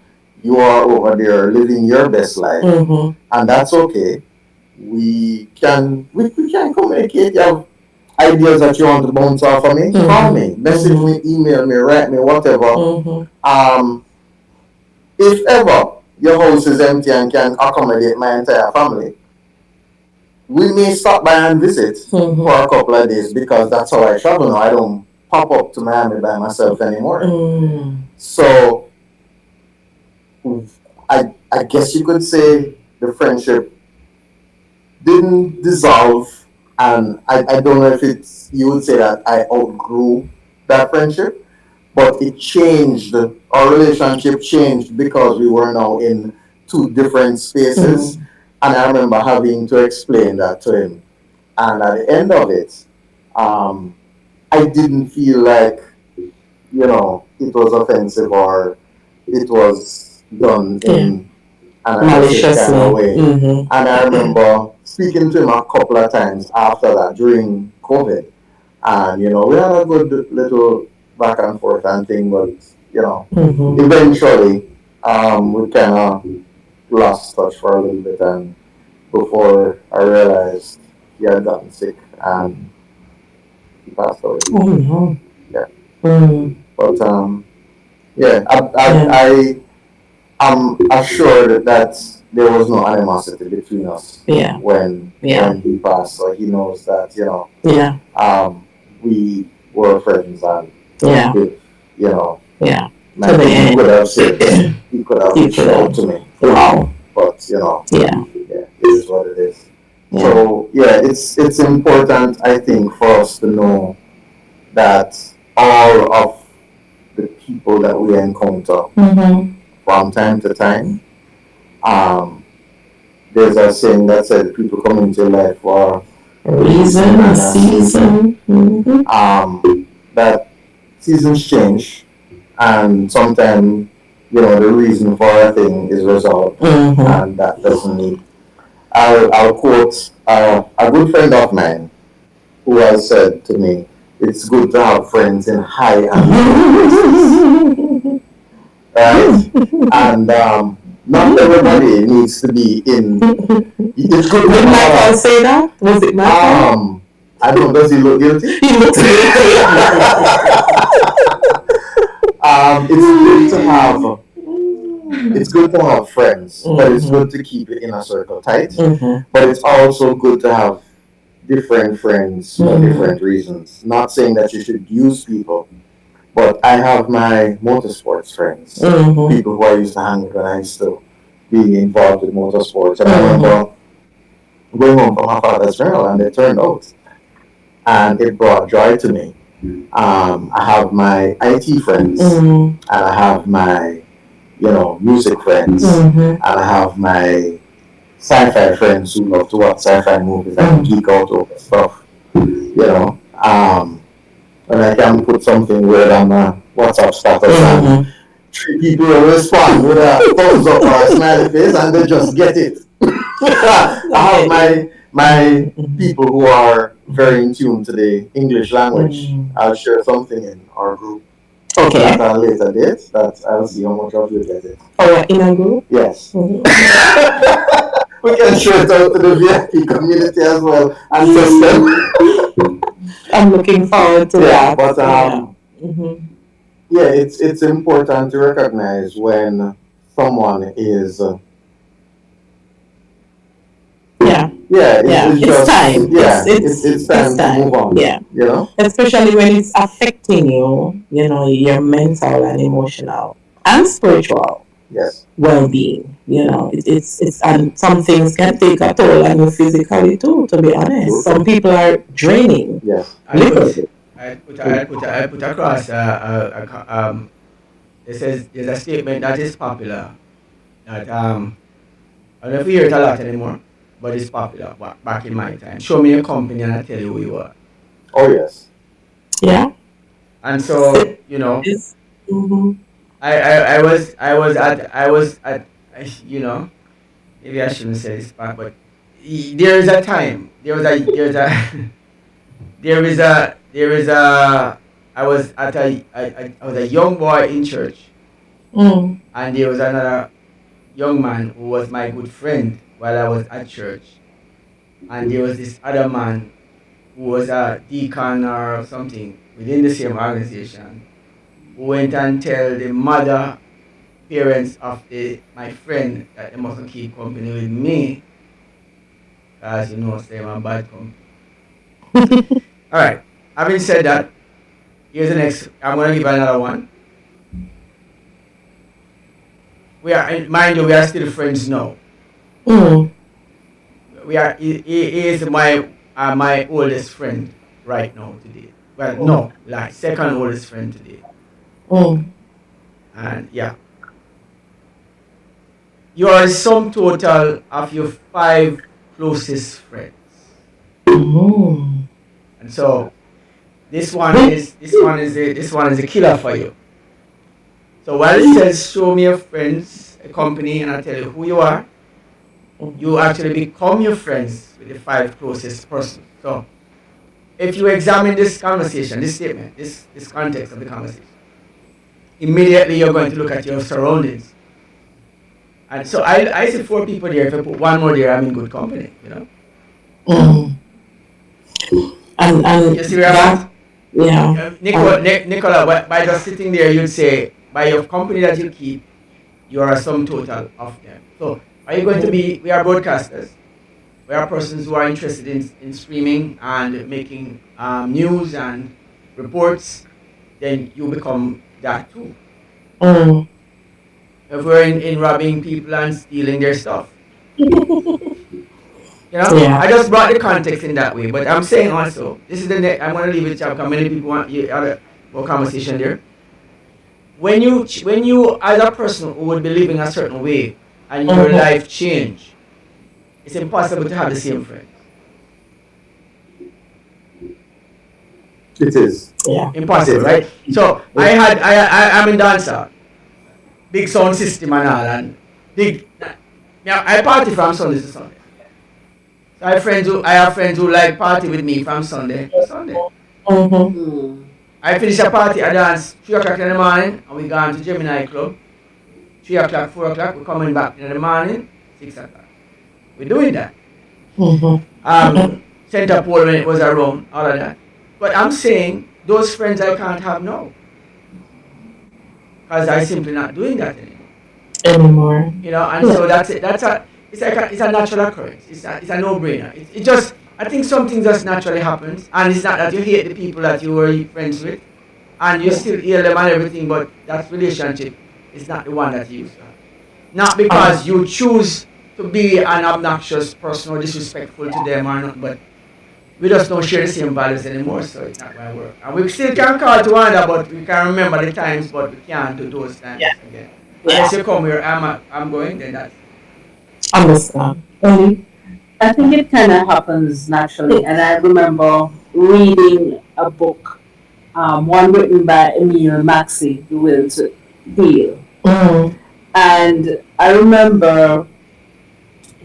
You are over there living your best life. And that's okay. We can communicate. You have ideas that you want to bounce off of me? Call me, message me, email me, write me, whatever. If ever your house is empty and can accommodate my entire family, we may stop by and visit for a couple of days, because that's how I travel now. I don't pop up to Miami by myself anymore. So I guess you could say the friendship didn't dissolve, and I don't know if you would say that I outgrew that friendship, but it changed. Our relationship changed because we were now in 2 different spaces. And I remember having to explain that to him. And at the end of it, I didn't feel like, it was offensive or it was done in an malicious kind of way. And I remember speaking to him a couple of times after that during COVID. And, we had a good little back and forth and thing, but, eventually, we kind of lost touch for a little bit, and before I realized he had gotten sick and he passed away. Yeah. But I I'm assured that there was no animosity between us Yeah. when he passed. So he knows that, Yeah. We were friends, and Yeah. if, Yeah. he could have said, he could have reached out to me. Wow. But, Yeah. it is what it is. Yeah. So, it's important, I think, for us to know that all of the people that we encounter from time to time, there's a saying that said people come into life for a reason, a season. That seasons change, and sometimes, the reason for a thing is resolved, and that doesn't need. I'll quote a good friend of mine who has said to me, "It's good to have friends in high and low places," right? And not everybody needs to be in. It's good. Did Michael say that? Was it Michael? I don't know. Does he look guilty? He looks guilty. It's good to have friends, but it's good to keep it in a circle tight. But it's also good to have different friends for different reasons. Not saying that you should use people, but I have my motorsports friends, people who I used to hang with when I used to be involved with motorsports. And I remember going home from my father's funeral, and they turned out, and it brought joy to me. I have my IT friends, and I have my, music friends, and I have my sci-fi friends who love to watch sci-fi movies and geek out over stuff. And I can put something weird on my WhatsApp status, and 3 people will respond with a thumbs up or a smiley face, and they just get it. I have my people who are very in tune to the English language. I'll share something in our group. Okay. At a later date, that I'll see how much of you get it. Oh, in a group? Yes. We can share it out to the VIP community as well and test them. I'm looking forward to that. But it's important to recognize when someone is. It's time. It's time to move on. Yeah. Especially when it's affecting you, your mental and emotional and spiritual well-being. It's and some things can take a toll on you physically too. To be honest, some people are draining. Yes. I put across. It says there's a statement that is popular. That I don't know if you hear it a lot anymore, but it's popular. Back in my time, show me a company and I tell you who you are. Oh yes. Yeah. And so I was at maybe I shouldn't say this part, but there is a time. I was a young boy in church, and there was another young man who was my good friend while I was at church, and there was this other man who was a deacon or something within the same organization, who went and tell the parents of my friend that they mustn't keep company with me, because say I'm a bad company. All right. Having said that, here's the next. I'm gonna give another one. Mind you, we are still friends now. We are. He is my oldest friend right now today. Well, no, like second oldest friend today. And yeah, you are the sum total of your 5 closest friends. And so this one is a killer for you. So while it says show me your friends, a company, and I tell you who you are, you actually become your friends with the 5 closest persons. So if you examine this conversation, this statement, this context of the conversation, immediately you're going to look at your surroundings. And so I see 4 people there. If I put 1 more there, I'm in good company, And you see where I'm at? Yeah. Nicola, by just sitting there, you'd say, by your company that you keep, you are a sum total of them. So are you going to be, we are broadcasters. We are persons who are interested in streaming and making news and reports, then you become that too. If we're in robbing people and stealing their stuff. I just brought the context in that way, but I'm saying also, this is the next, I'm going to leave it to many people want more conversation there. When you as a person who would be living a certain way and your life change, it's impossible to have the same friends. It is. Yeah. Impossible, right? So I'm in dancer, big sound system and all, and big. I party from Sunday to Sunday. So I have friends who like party with me from Sunday to Sunday. I finish a party, I dance 3 o'clock in the morning, and we go on to Gemini Club. 3 o'clock, 4 o'clock, we're coming back in the morning, 6 o'clock. We're doing that. Center pole when it was around, all of that. But I'm saying those friends I can't have now. Because I'm simply not doing that anymore. And so that's it. It's a natural occurrence. It's a no-brainer. It just, I think something just naturally happens, and it's not that you hate the people that you were friends with, and you still hear them and everything, but that relationship is not the one that you used to have. Not because you choose to be an obnoxious person or disrespectful to them or not, but we just don't share the same values anymore, so it's not going to work. And we still can call to one another, but we can remember the times, but we can't do those times again. Unless you come here, I'm going, then that's understand. I think it kind of happens naturally, and I remember reading a book, one written by Emil Maxey, The Will to Heal. And I remember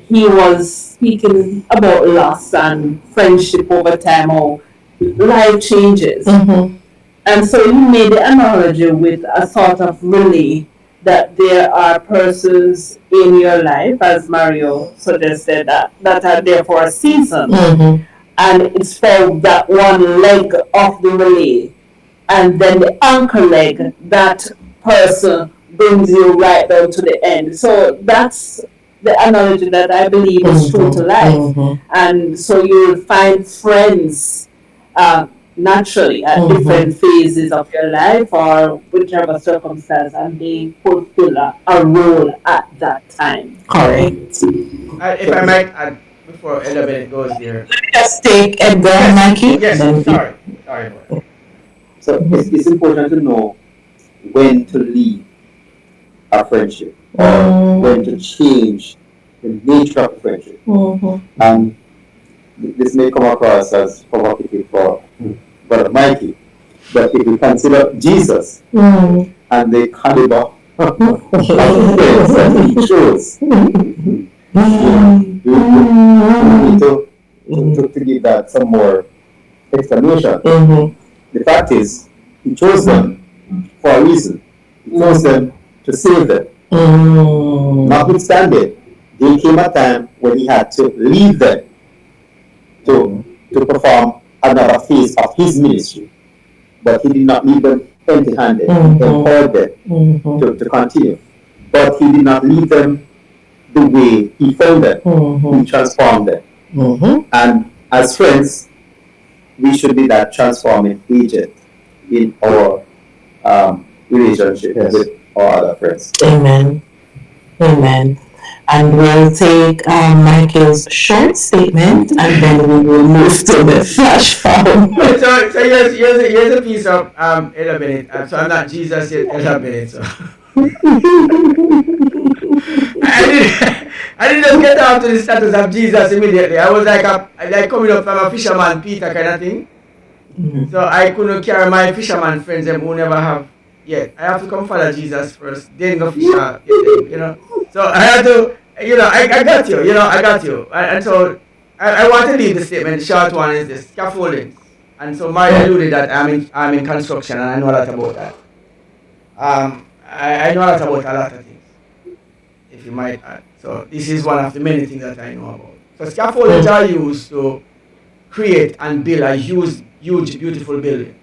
he was speaking about loss and friendship over time, or life changes. And so he made the analogy with a sort of relay, that there are persons in your life, as Mario suggested, that are there for a season. And it's for that one leg of the relay. And then the anchor leg, that person brings you right down to the end. So that's the analogy that I believe is true to life. And so you'll find friends naturally at different phases of your life or whichever circumstance, and they fulfill a role at that time. Correct. If I might add, before Elabeth goes there. Let me just take Edgar and Mikey. Yes, sorry. So it's important to know when to leave a friendship or when to change the nature of the friendship. And this may come across as provocative for Brother Mikey, but if you consider Jesus and the caliber of friends that he chose, you need to give that some more explanation. The fact is, he chose them for a reason. He chose them to save them. Notwithstanding, there came a time when he had to leave them to perform another phase of his ministry. But he did not leave them empty-handed. He empowered them to continue. But he did not leave them the way he found them. He transformed them. And as friends, we should be that transforming agent in our relationship with our other friends. Amen. And we'll take Michael's short statement, and then we will move to the flash forward. So here's a piece of Elabeth. So I'm not Jesus yet, Elabeth. So I didn't just get down to the status of Jesus immediately. I was like coming up from a fisherman Peter kind of thing. So I couldn't carry my fisherman friends who never have yet. I have to come follow Jesus first, then go fisher, So I had to, I got you, I got you. And so I want to leave the statement. The short one is this: scaffolding. And so Mario alluded that I'm in construction, and I know a lot about that. I know a lot about a lot of things, if you might add. So this is one of the many things that I know about. So scaffoldings are used to create and build a huge, beautiful building.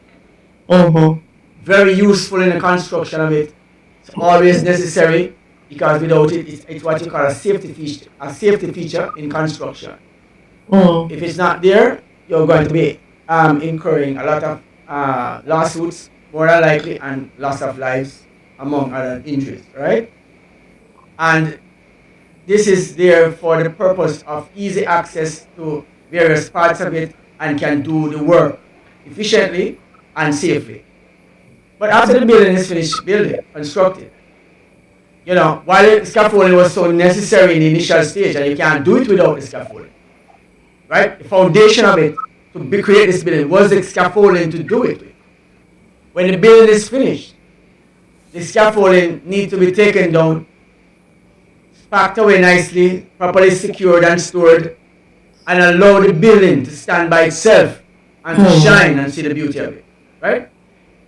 Very useful in the construction of it. It's always necessary. because without it, it's what you call a safety feature in construction. If it's not there, you're going to be incurring a lot of lawsuits, more than likely, and loss of lives, among other injuries, right? And this is there for the purpose of easy access to various parts of it and can do the work efficiently and safely. But after the building is finished constructed, while the scaffolding was so necessary in the initial stage, and you can't do it without the scaffolding, right? The foundation of it to create this building was the scaffolding to do it with. When the building is finished, the scaffolding needs to be taken down, packed away nicely, properly secured and stored, and allow the building to stand by itself and to shine and see the beauty of it, right?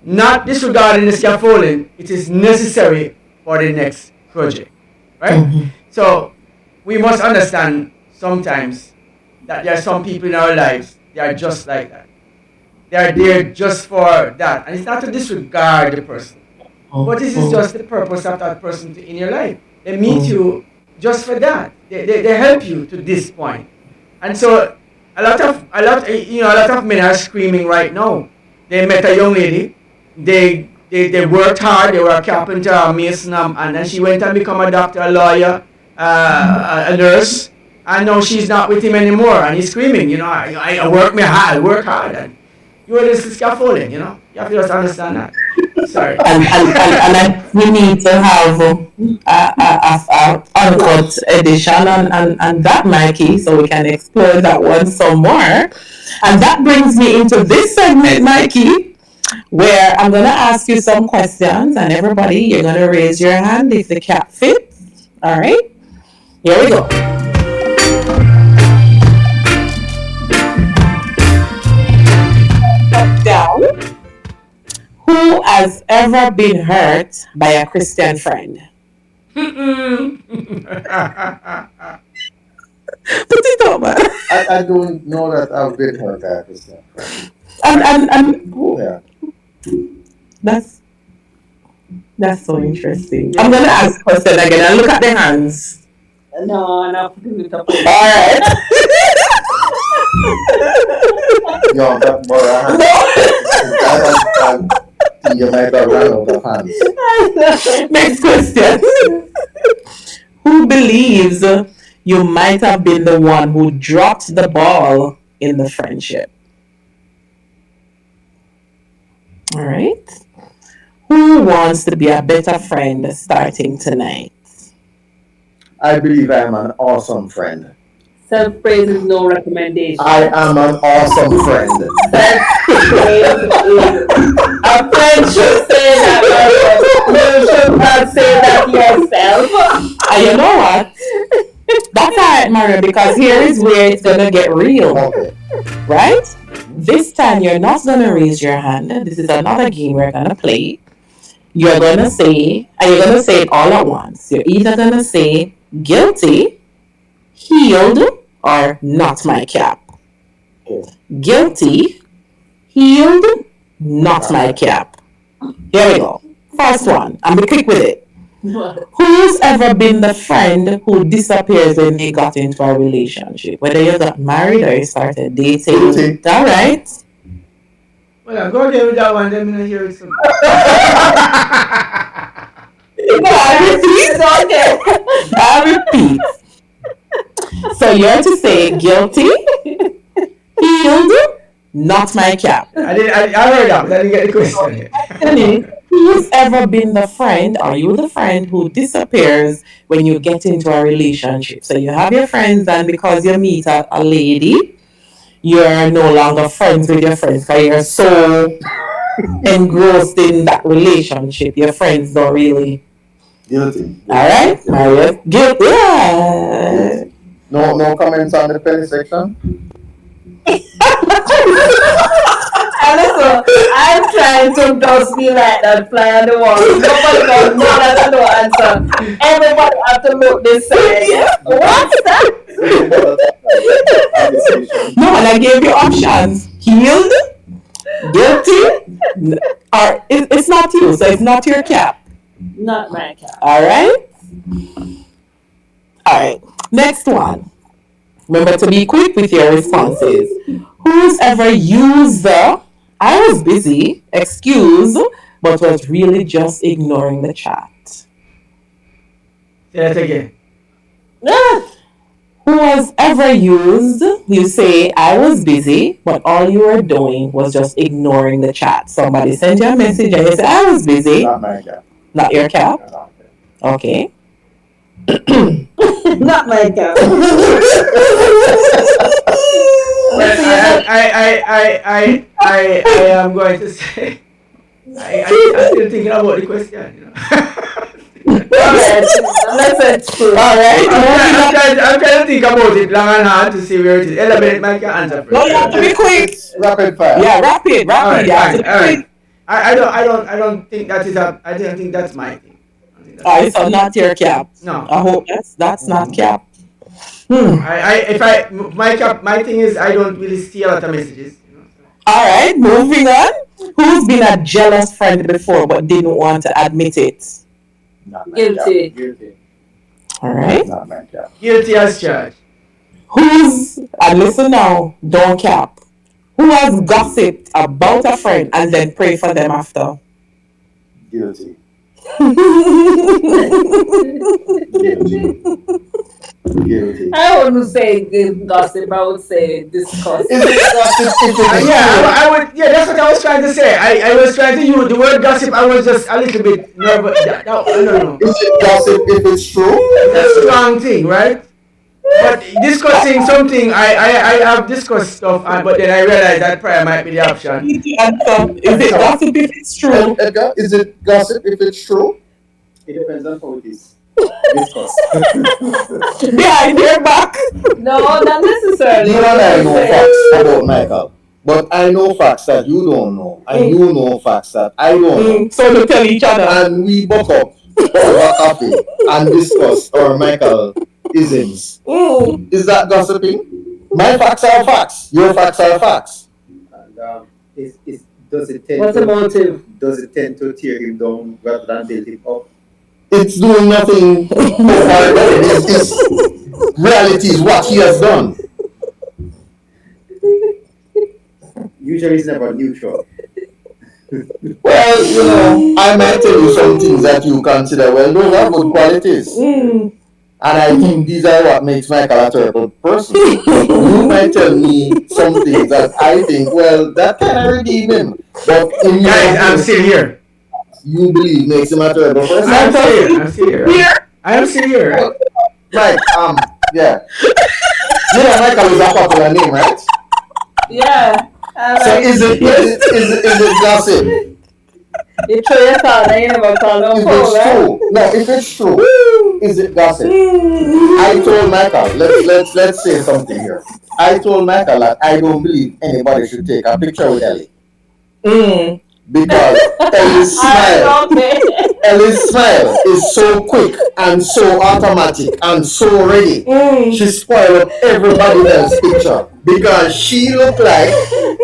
Not disregarding the scaffolding, it is necessary for the next project, right? So we must understand sometimes that there are some people in our lives, they are just like that. They are there just for that. And it's not to disregard the person, but this is just the purpose of that person in your life. They meet you just for that. They help you to this point. And so a lot of men are screaming right now. They met a young lady. They worked hard. They were a carpenter, a mason, and then she went and become a doctor, a lawyer, a nurse. And now she's not with him anymore. And he's screaming, I work hard. And you are just scaffolding, You have to just understand that. Sorry. And we need to have a Uncut Edition and that, Mikey, so we can explore that one some more. And that brings me into this segment, Mikey, where I'm going to ask you some questions, and everybody, you're going to raise your hand if the cap fits. All right? Here we go. Down. Who has ever been hurt by a Christian friend? Put it up, man. I don't know that I've been hurt by a Christian friend. Yeah. That's so interesting. I'm gonna ask the question again and look at the hands. No, not putting it up. All right. Yo, that you might have run out of hands. Next question. Who believes you might have been the one who dropped the ball in the friendship? All right. Who wants to be a better friend starting tonight? I believe I am an awesome friend. Self-praise is no recommendation. I am an awesome friend. Self-praise is a friend should say that. You should not say that yourself. And you know what? That's alright, Mario, because here is where it's gonna get real. Okay. Right? This time you're not gonna raise your hand. This is another game we're gonna play. You're gonna say, and you're gonna say it all at once. You're either gonna say guilty, healed, or not my cap. Guilty, healed, not my cap. Here we go. First one. I'm be quick with it. Who's ever been the friend who disappears when they got into a relationship? Whether you got married or you started dating. All right. Well, I'm going to get with that one. Let me hear it. I repeat. So you're to say guilty, healed, not my cap. I heard that, but I didn't get the question. Who's ever been the friend, or you the friend who disappears when you get into a relationship? So you have your friends, and because you meet a lady, you're no longer friends with your friends because you're so engrossed in that relationship. Your friends don't really. Guilty. All right, Mario. Guilty. Yeah. No comments on the penny section. And also, I'm trying to just be like that fly on the wall. Nobody knows more than I know answer. Everybody have to look this side. What's that? No, and I gave you options. Healed, guilty, or it's not you, so it's not your cap. Not my cap. All right. Alright, next one. Remember to be quick with your responses. Who's ever used the "I was busy" excuse but was really just ignoring the chat? Say that again. Who has ever used, you say, "I was busy," but all you were doing was just ignoring the chat. Somebody sent you a message and you say, "I was busy." Not my cap. Not your cap? Okay. Not my cap. I am going to say, I'm still thinking about the question. You know. Let's true. Alright. I'm trying to think about it long and hard to see where it is. Elaborate, Mike, can answer first. No, you have to be quick. Rapid fire. Yeah, rapid. Alright, You have to fine. be Alright. quick. I don't think that is a. I don't think that's my thing. Alright, so not your cap. No. I hope that's not cap. My thing is I don't really see a lot of messages. You know, so. Alright, moving on. Who's been a jealous friend before but didn't want to admit it? Not my Guilty. cap. Guilty. Alright. Not my cap. Guilty as charged. Who's, and listen now, don't cap. Who has gossiped about a friend and then pray for them after? Guilty. Guilty. I wouldn't say gossip, I would say discuss. Is it gossip if it is I would. Yeah, that's what I was trying to say. I was trying to use the word gossip. I was just a little bit nervous. No. Is it gossip if it's true? It's a strong thing, right? But discussing something, I have discussed stuff, but then I realized that prayer might be the option. Is it gossip if it's true? Edgar, is it gossip if it's true? It depends on how it is discussed. Behind your back. No, not necessarily. You and I know facts about Michael, but I know facts that you don't know, and you know facts that I don't know. So we tell each other. And we buck up over coffee and discuss our Michael isms. Is that gossiping? My facts are facts. Your facts are facts. And does it tend What's the motive? does it tend to tear him down rather than build him up? It's doing nothing. It's reality is what he has done. Usually it's never neutral. Well, you know, I might tell you some things that you consider, well, those are good qualities. And I think these are what makes Michael a terrible person. You might tell me some things that I think, well, that kind of redeem him. But in your Guys, I'm still here. You believe makes him a terrible person. I'm still here. I am still here. Right, yeah. You know Michael is a popular name, right? Yeah. So is it gossip? You throw your card and you never call no If phone, it's right? true, no, if it's true, is it gossip? I told Michael, let's say something here. I told Michael that I don't believe anybody should take a picture with Ellie. Because Ellie's smile is so quick and so automatic and so ready. She spoiled up everybody else's picture because she looked like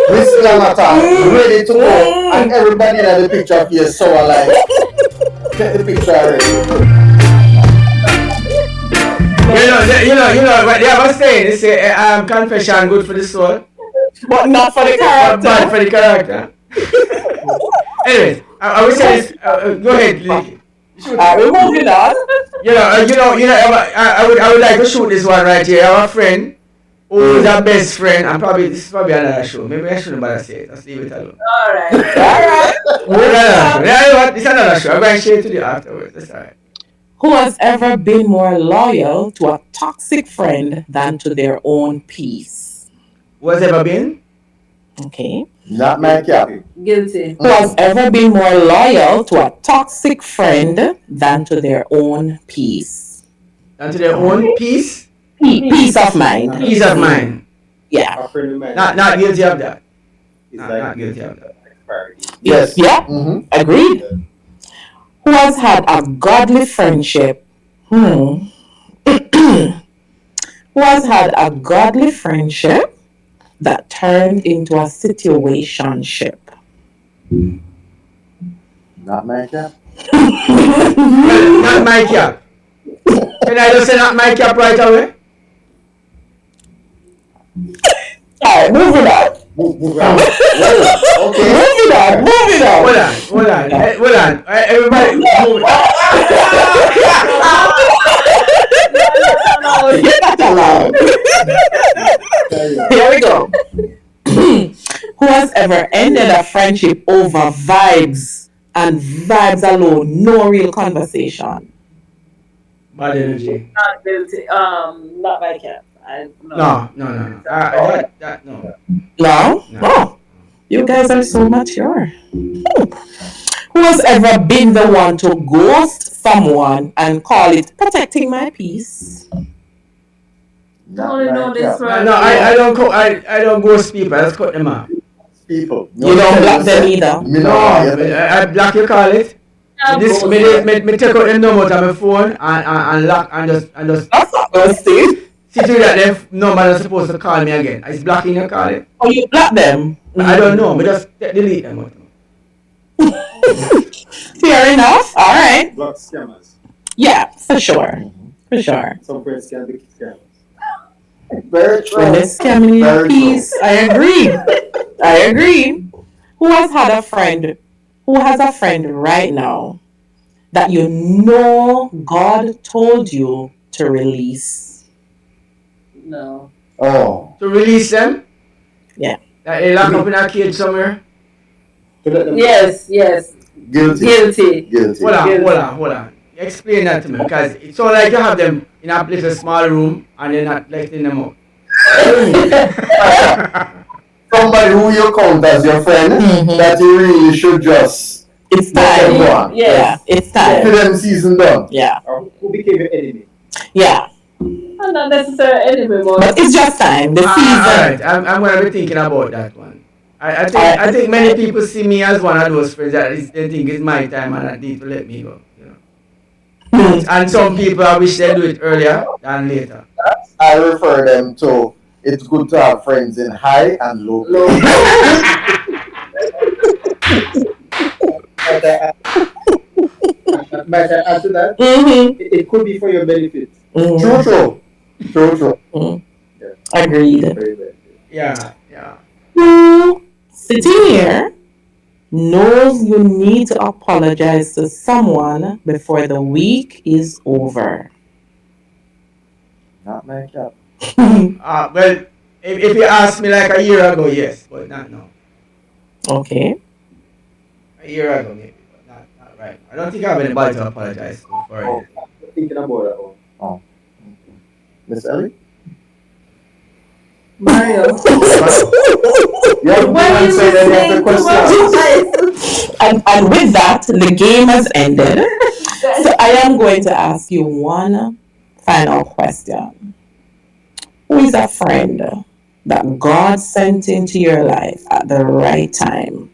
Miss Lamata ready to go, and everybody in the picture feels so alive. Get the picture already. You know what they have a saying. They say, confession good for the soul, but not for the character. Bad for the character. Anyways, I would say this. Go ahead, Lee. We're moving on. I would like to shoot this one right here. I have a friend who is our best friend, and this is probably another show. Maybe I shouldn't bother say it. Let's leave it alone. Alright. It's another show. I'm going to share it to you afterwards. That's alright. Who has ever been more loyal to a toxic friend than to their own peace? Who has ever been? Okay. Not my cap. Guilty. Who has ever been more loyal to a toxic friend than to their own peace? Than to their own peace? Peace of mind. Peace of mind. Yeah. Not guilty of that. Not guilty of that. Yes. Yeah. Agreed. Who has had a godly friendship? Who has had a godly friendship that turned into a situationship? Not my cap. Not my cap. Can I just send out my cap right away? Alright, moving on. Move on. Okay. Moving on. Hold on. Everybody, move No, you're not allowed. Here we go. Who has ever ended a friendship over vibes and vibes alone, no real conversation? Bad energy. Not guilty. Not my cat. No. No. No? Oh, you guys are so mature. Who has ever been the one to ghost someone and call it protecting my peace? Only know this No, right. I don't ghost people. I just cut them off. People. You don't block them either. No, I block you call it. Me take out them number out of my phone and lock and just That's not ghosting. see to that them number is supposed to call me again. It's blocking you call it. Oh, you block them? I don't know. Me just delete them out. Fair enough. All right. Block scammers. Yeah, for sure. For sure. Some friends can be scammers. Very true. When they're scamming your Very peace, I agree. Who has a friend right now that you know God told you to release? No. Oh. To release them? Yeah. Like they lock up in a cage somewhere? Yes. Guilty. Hold on. Explain that to me, because it's all like you have them in a little small room and you're not letting them out. Somebody who you count as your friend that you really should just It's let them time. go on. Yeah, it's time. For them season done. Yeah. Or who became your enemy? Yeah. I'm not necessarily enemy, But it's just time. The season. Alright, I'm going to be thinking about that one. I think many people see me as one of those friends that they think it's my time and I need to let me go. You know. And some people I wish they do it earlier than later. I refer them to it's good to have friends in high and low. Might I add to that? It could be for your benefit. True. Agreed. Very benefit. Yeah. Who sitting here knows you need to apologize to someone before the week is over? Not my job. Well, if you asked me like a year ago, yes, but not now. Okay. A year ago, maybe, but not right. I don't think I have anybody to apologize to for it. Thinking about that one. Oh. Miss Ellie? Mario. You haven't answered any of the questions. And with that, the game has ended. So I am going to ask you one final question. Who is a friend that God sent into your life at the right time?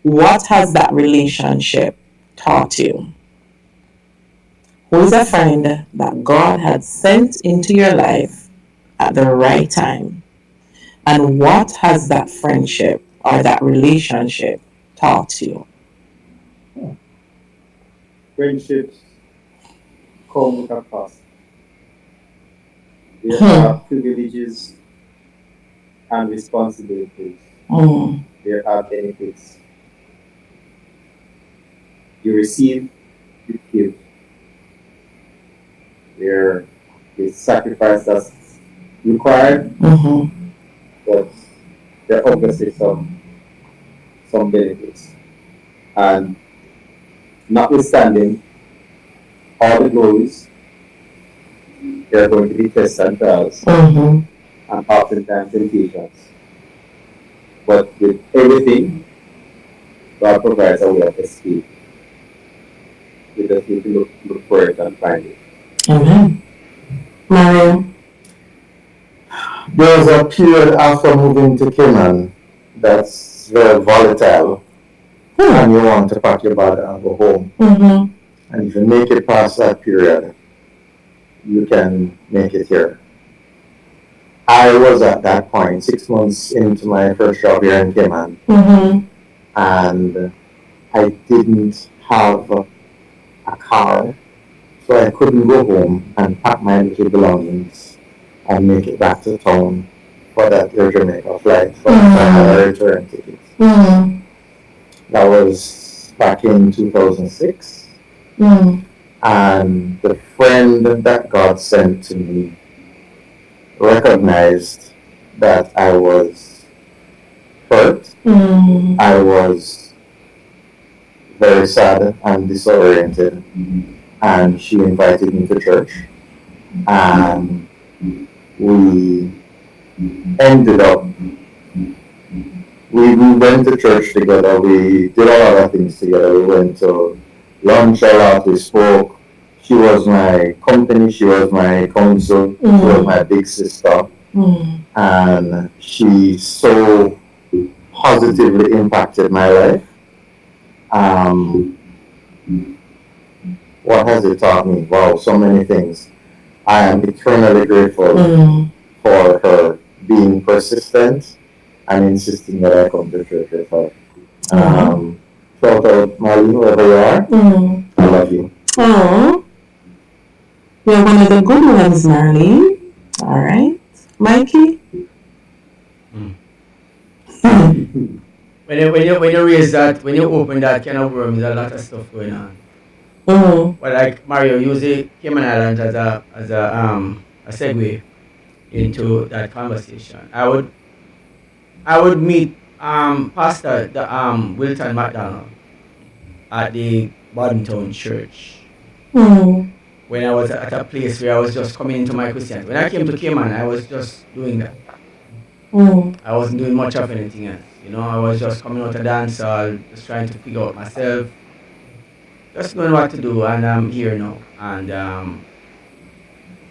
What has that relationship taught you? Who is a friend that God had sent into your life at the right time? And what has that friendship or that relationship taught you? Friendships come with a cost. There are privileges and responsibilities. There are benefits. You receive, you give. There is sacrifice that's required, but there are obviously some benefits. And notwithstanding all the glories, there are going to be tests and trials, and oftentimes temptations. But with everything, God provides a way of escape. You just need to look for it and find it. Amen. Mario? There was a period after moving to Cayman that's very volatile, and you want to pack your bag and go home. And if you make it past that period, you can make it here. I was at that point 6 months into my first job here in Cayman, and I didn't have a car, so So I couldn't go home and pack my little belongings and make it back to town for that Air Jamaica flight. But I had a return ticket. That was back in 2006. And the friend that God sent to me recognized that I was hurt. I was very sad and disoriented. And she invited me to church. And we ended up, we went to church together. We did a lot of things together. We went to lunch a lot. We spoke. She was my company. She was my counsel. She was my big sister. And she so positively impacted my life. What has it taught me? Wow, so many things. I am eternally grateful for her being persistent and insisting that I come to church with her. Shout out, Marlene, wherever you are. I love you. Oh, you're one of the good ones, Marlene. All right, Mikey. When you raise that, when you open that can of worms, there's a lot of stuff going on. But like Mario, use the Cayman Islands as a segue into that conversation. I would meet Pastor Wilton McDonald at the Bodentown Church when I was at a place where I was just coming into my Christianity. When I came to Cayman, I was just doing that. I wasn't doing much of anything else. You know, I was just coming out of dance hall, just trying to figure out myself, just knowing what to do, and I'm here now. And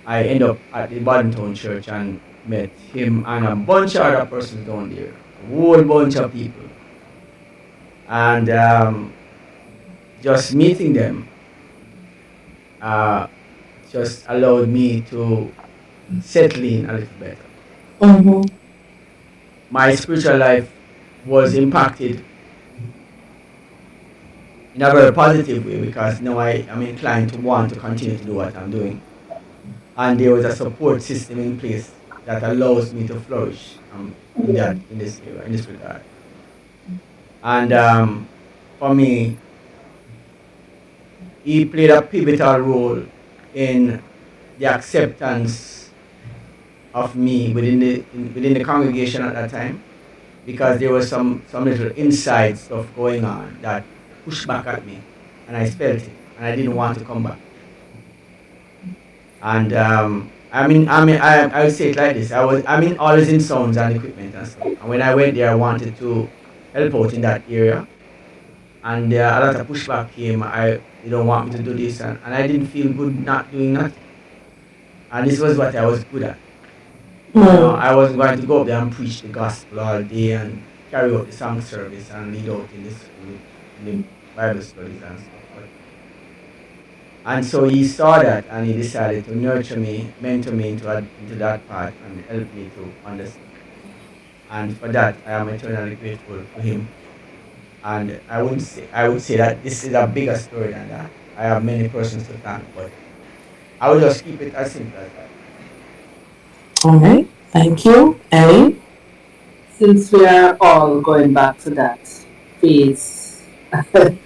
I end up at the Bodentown Church and met him and a bunch of other persons down there, a whole bunch of people. And just meeting them just allowed me to settle in a little better. My spiritual life was impacted in a very positive way because now I'm inclined to want to continue to do what I'm doing. And there was a support system in place that allows me to flourish in this area, in this regard. And for me, he played a pivotal role in the acceptance of me within the congregation at that time, because there was some little inside stuff going on that pushed back at me, and I felt it, and I didn't want to come back. And I would say it like this: always in sounds and equipment and stuff. And when I went there, I wanted to help out in that area, and a lot of pushback came. They don't want me to do this, and I didn't feel good not doing nothing. And this was what I was good at. You know, I wasn't going to go up there and preach the gospel all day and carry out the song service and lead out in the Bible studies and stuff. And so he saw that and he decided to nurture me, mentor me into that path and help me to understand. And for that, I am eternally grateful to him. And I would say that this is a bigger story than that. I have many persons to thank, but I will just keep it as simple as that. All right, thank you, Ellie. Since we are all going back to that phase, I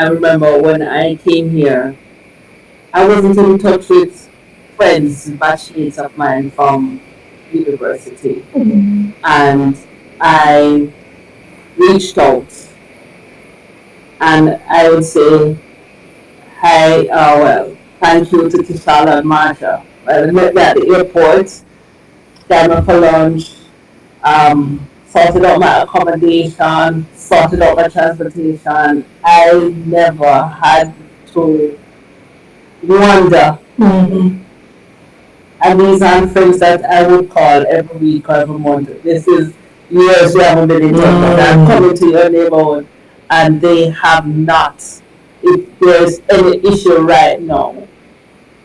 remember when I came here, I wasn't in touch with friends, batchmates of mine from university. And I reached out. And I would say, thank you to Tishala and Marsha. I met me at the airport, came for lunch, sorted out my accommodation, sorted out my transportation. I never had to wonder. And these are friends that I would call every week or every month. This is years we haven't been in touch, but I'm coming to your neighborhood and they have not. If there's any issue right now,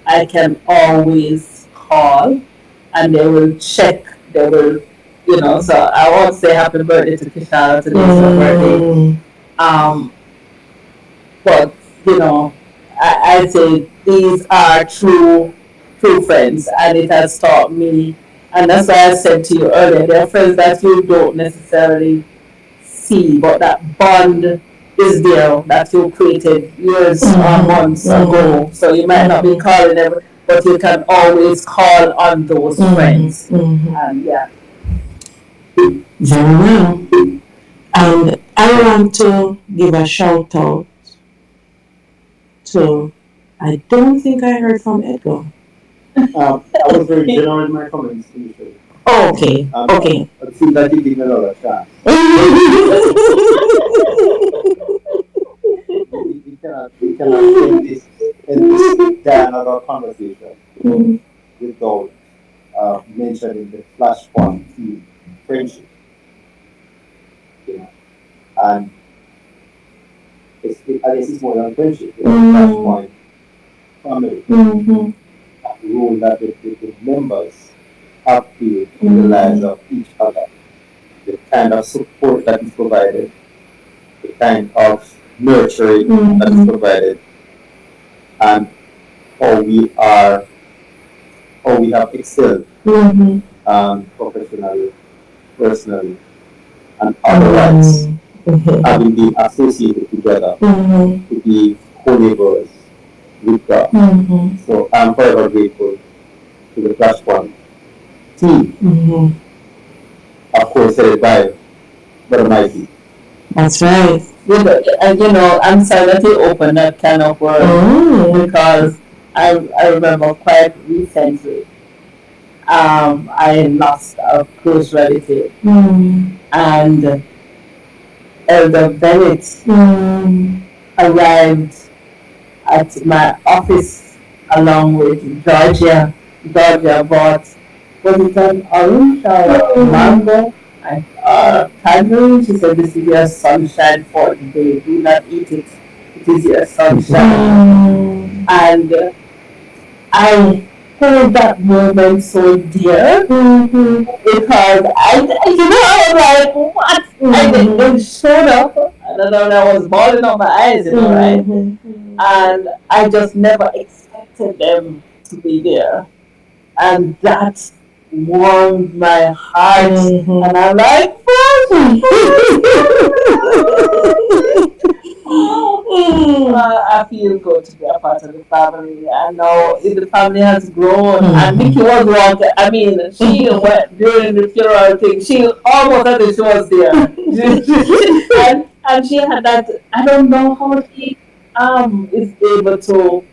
I can always call and they will check, they will, so I won't say happy birthday to Kishala, today's her birthday. But, I say these are true friends, and it has taught me. And that's why I said to you earlier, there are friends that you don't necessarily see, but that bond is there that you created years or months ago. So you might not be calling them, but you can always call on those friends. And yeah. Very well. And I want to give a shout out to, I don't think I heard from Edgar. I was very general in my comments initially. Oh, okay. Okay. It seems that you give me another chance. we cannot end this another conversation without mentioning the Flashpoint theme, friendship. You know, and I guess it's more than friendship. Flashpoint family. That role that the members have played in the lives of each other. The kind of support that is provided, the kind of nurturing that is provided, and how we have excelled professionally, personally, and otherwise, having been associated together to be co-laborers with God. So I'm forever grateful to the Flashpoint team. Of course, headed by Brother Mikey. That's right. I'm sorry that you opened that can of worms because I remember quite recently I lost a close relative and Elder Bennett arrived at my office along with Georgia. Georgia bought, was it an orange or mango? Tangerine. She said, "This is your sunshine for the day. Do not eat it. It is your sunshine." And I hold that moment so dear because I was like, what? I didn't showed up. And then I was bawling out my eyes, right? And I just never expected them to be there. And that warmed my heart. And I'm like, I feel good to be a part of the family. I know the family has grown. And Nicky was one. I mean, she went during the funeral thing. She almost as if she was there. and she had that. I don't know how she is able to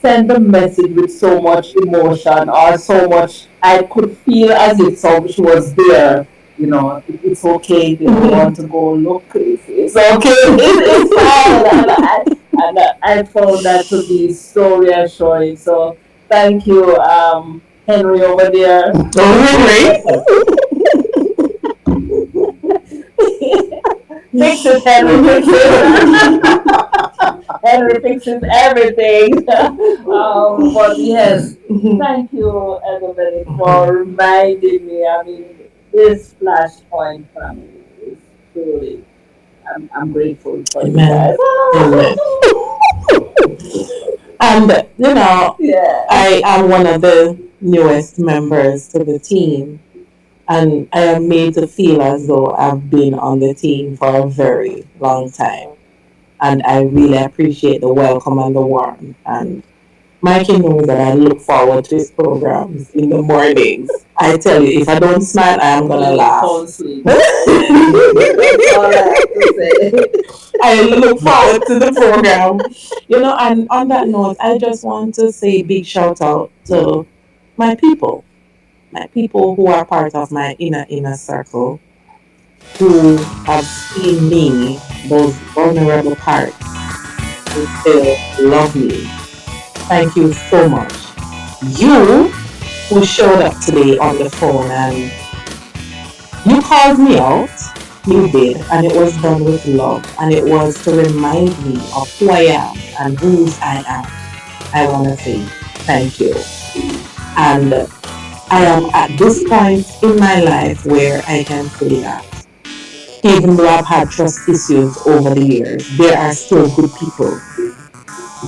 send the message with so much emotion or so much. I could feel as if she was there. It's okay if you don't want to go look. It's okay. It's fine. And I found that to be so reassuring. So thank you, Henry over there. Fixes Henry. Henry fixes everything. But yes, thank you, everybody, for reminding me. I mean, this Flashpoint family is truly, I'm grateful for you guys. And, I am one of the newest members to the team. And I am made to feel as though I've been on the team for a very long time. And I really appreciate the welcome and the warmth. And Mikey knows that I look forward to his programs in the mornings. I tell you, if I don't smile, I am gonna laugh. I look forward to the program. And on that note, I just want to say a big shout out to my people who are part of my inner circle, who have seen me, those vulnerable parts, who still love me. Thank you so much. You who showed up today on the phone and you called me out, you did, and it was done with love, and it was to remind me of who I am and whose I am. I want to say thank you. And I am at this point in my life where I can say that even though I've had trust issues over the years, there are still good people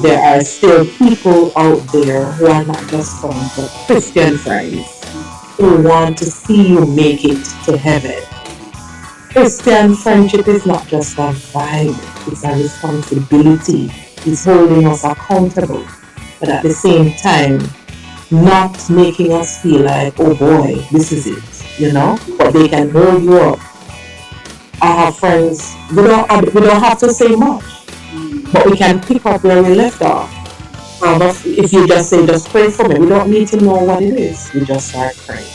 there are still people out there who are not just friends, but Christian friends who want to see you make it to heaven. Christian friendship is not just a vibe, it's a responsibility. It's holding us accountable, but at the same time, not making us feel like, oh boy, this is it. But they can hold you up. I have friends, we don't have to say much, but we can pick up where we left off. If you just say, just pray for me, we don't need to know what it is. We just start praying.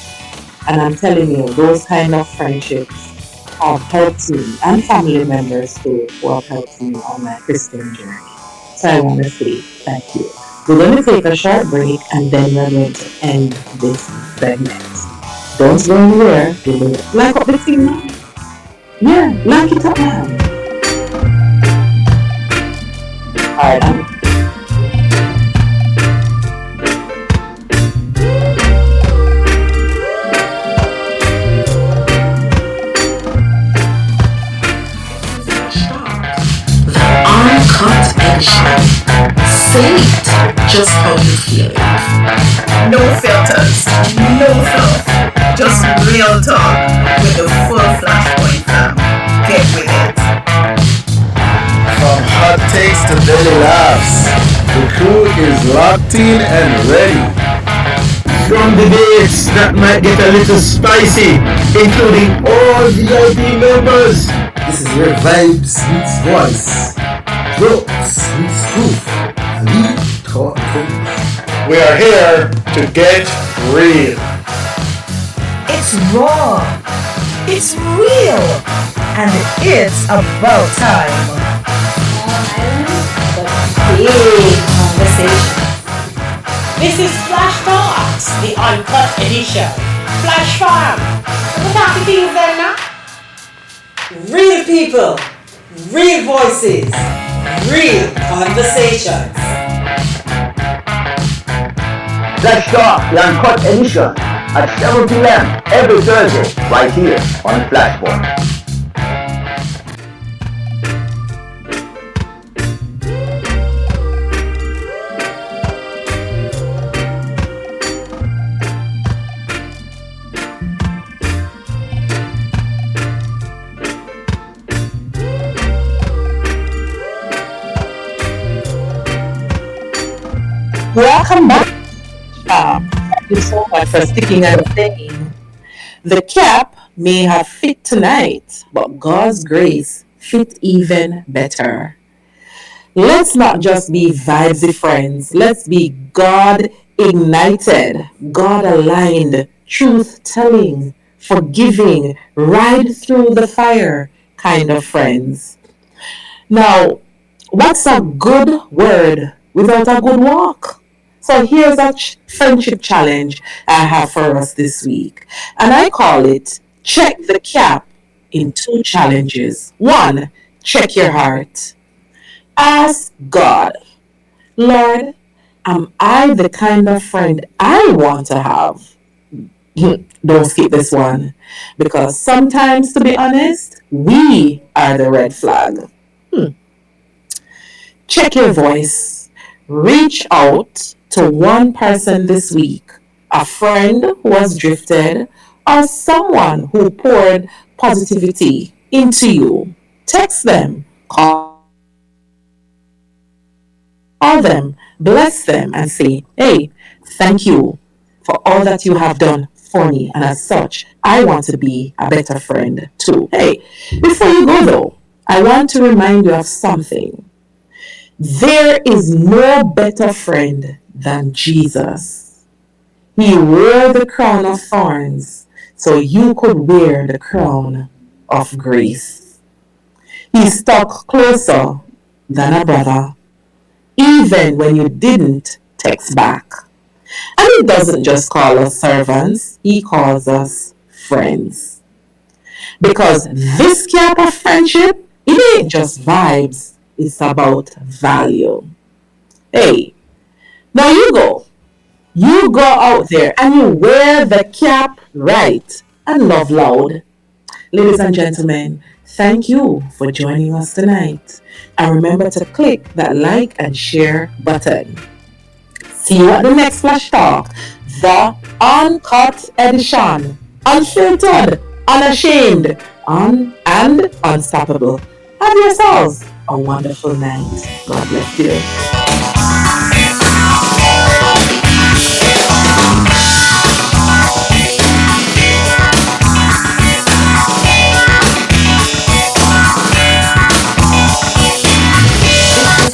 And I'm telling you, those kind of friendships have helped me, and family members too, who have helped me on my Christian journey. So I want to say thank you. We're going to take a short break and then we're going to end this segment. Don't go anywhere. Like up the thing now. Yeah, like it up, man. Alright, Uncut Edition. Say it just how you feel it. No filters, no fluff, just real talk with the full Flashpoint fam. Get with it. From hot takes to daily laughs, the crew is locked in and ready. From debates that might get a little spicy, including all VIP members. This is where vibes meets voice, jokes meets truth, and we talk things. We are here to get real. It's raw, it's real, and it's about time. Big conversation. This is Flash Talks, the Uncut Edition. Flash Farm. What are the things there now? Real people, real voices, real conversations. Flash Talk, the Uncut Edition, at 7 p.m. every Thursday, right here on Flashpoint. welcome back. Thank you so much for sticking and staying. The cap may have fit tonight, but God's grace fit even better. Let's not just be vibesy friends. Let's be God ignited, God aligned, truth telling, forgiving, ride through the fire kind of friends. Now, what's a good word without a good walk? So here's a friendship challenge I have for us this week. And I call it Check the Cap in 2 challenges. 1, check your heart. Ask God, Lord, am I the kind of friend I want to have? Don't skip this one. Because sometimes, to be honest, we are the red flag. Check your voice. Reach out to one person this week, a friend who has drifted, or someone who poured positivity into you. Text them, call them, bless them, and say, hey, thank you for all that you have done for me. And as such, I want to be a better friend too. Hey, before you go though, I want to remind you of something. There is no better friend than Jesus. He wore the crown of thorns so you could wear the crown of grace. He stuck closer than a brother, even when you didn't text back. And he doesn't just call us servants, he calls us friends. Because this cap of friendship, it ain't just vibes, it's about value. Hey, now you go. You go out there and you wear the cap right and love loud. Ladies and gentlemen, thank you for joining us tonight. And remember to click that like and share button. See you at the next Flash Talk, the Uncut Edition. Unfiltered, unashamed, and unstoppable. Have yourselves a wonderful night. God bless you.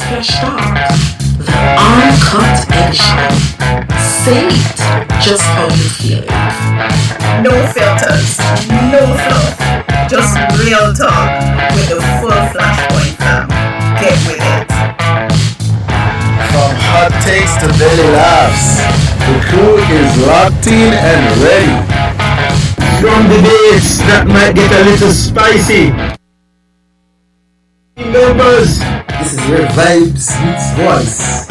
Flash Talk, the Uncut Edition. Say it just how you feel it. No filters, no fluff, just real talk with the full Flashpoint fam. Get with it. From hot takes to daily laughs, the crew is locked in and ready. From debates that might get a little spicy. Members, this is where vibes meets voice,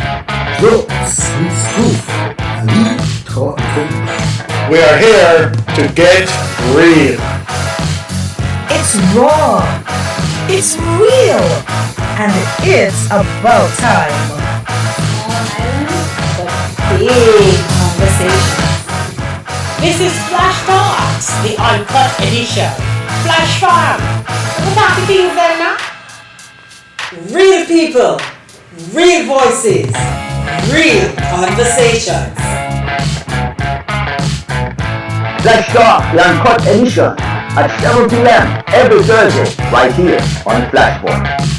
jokes meets truth, and we talk things. We are here to get real. It's raw. It's real. And it's about time. Big conversation. This is Flash Talks, the Uncut Edition. Flash Farm. What are the things there now? Real people, real voices, real conversations. Flash Talk, the Uncut Edition at 7 p.m. every Thursday right here on Flashpoint.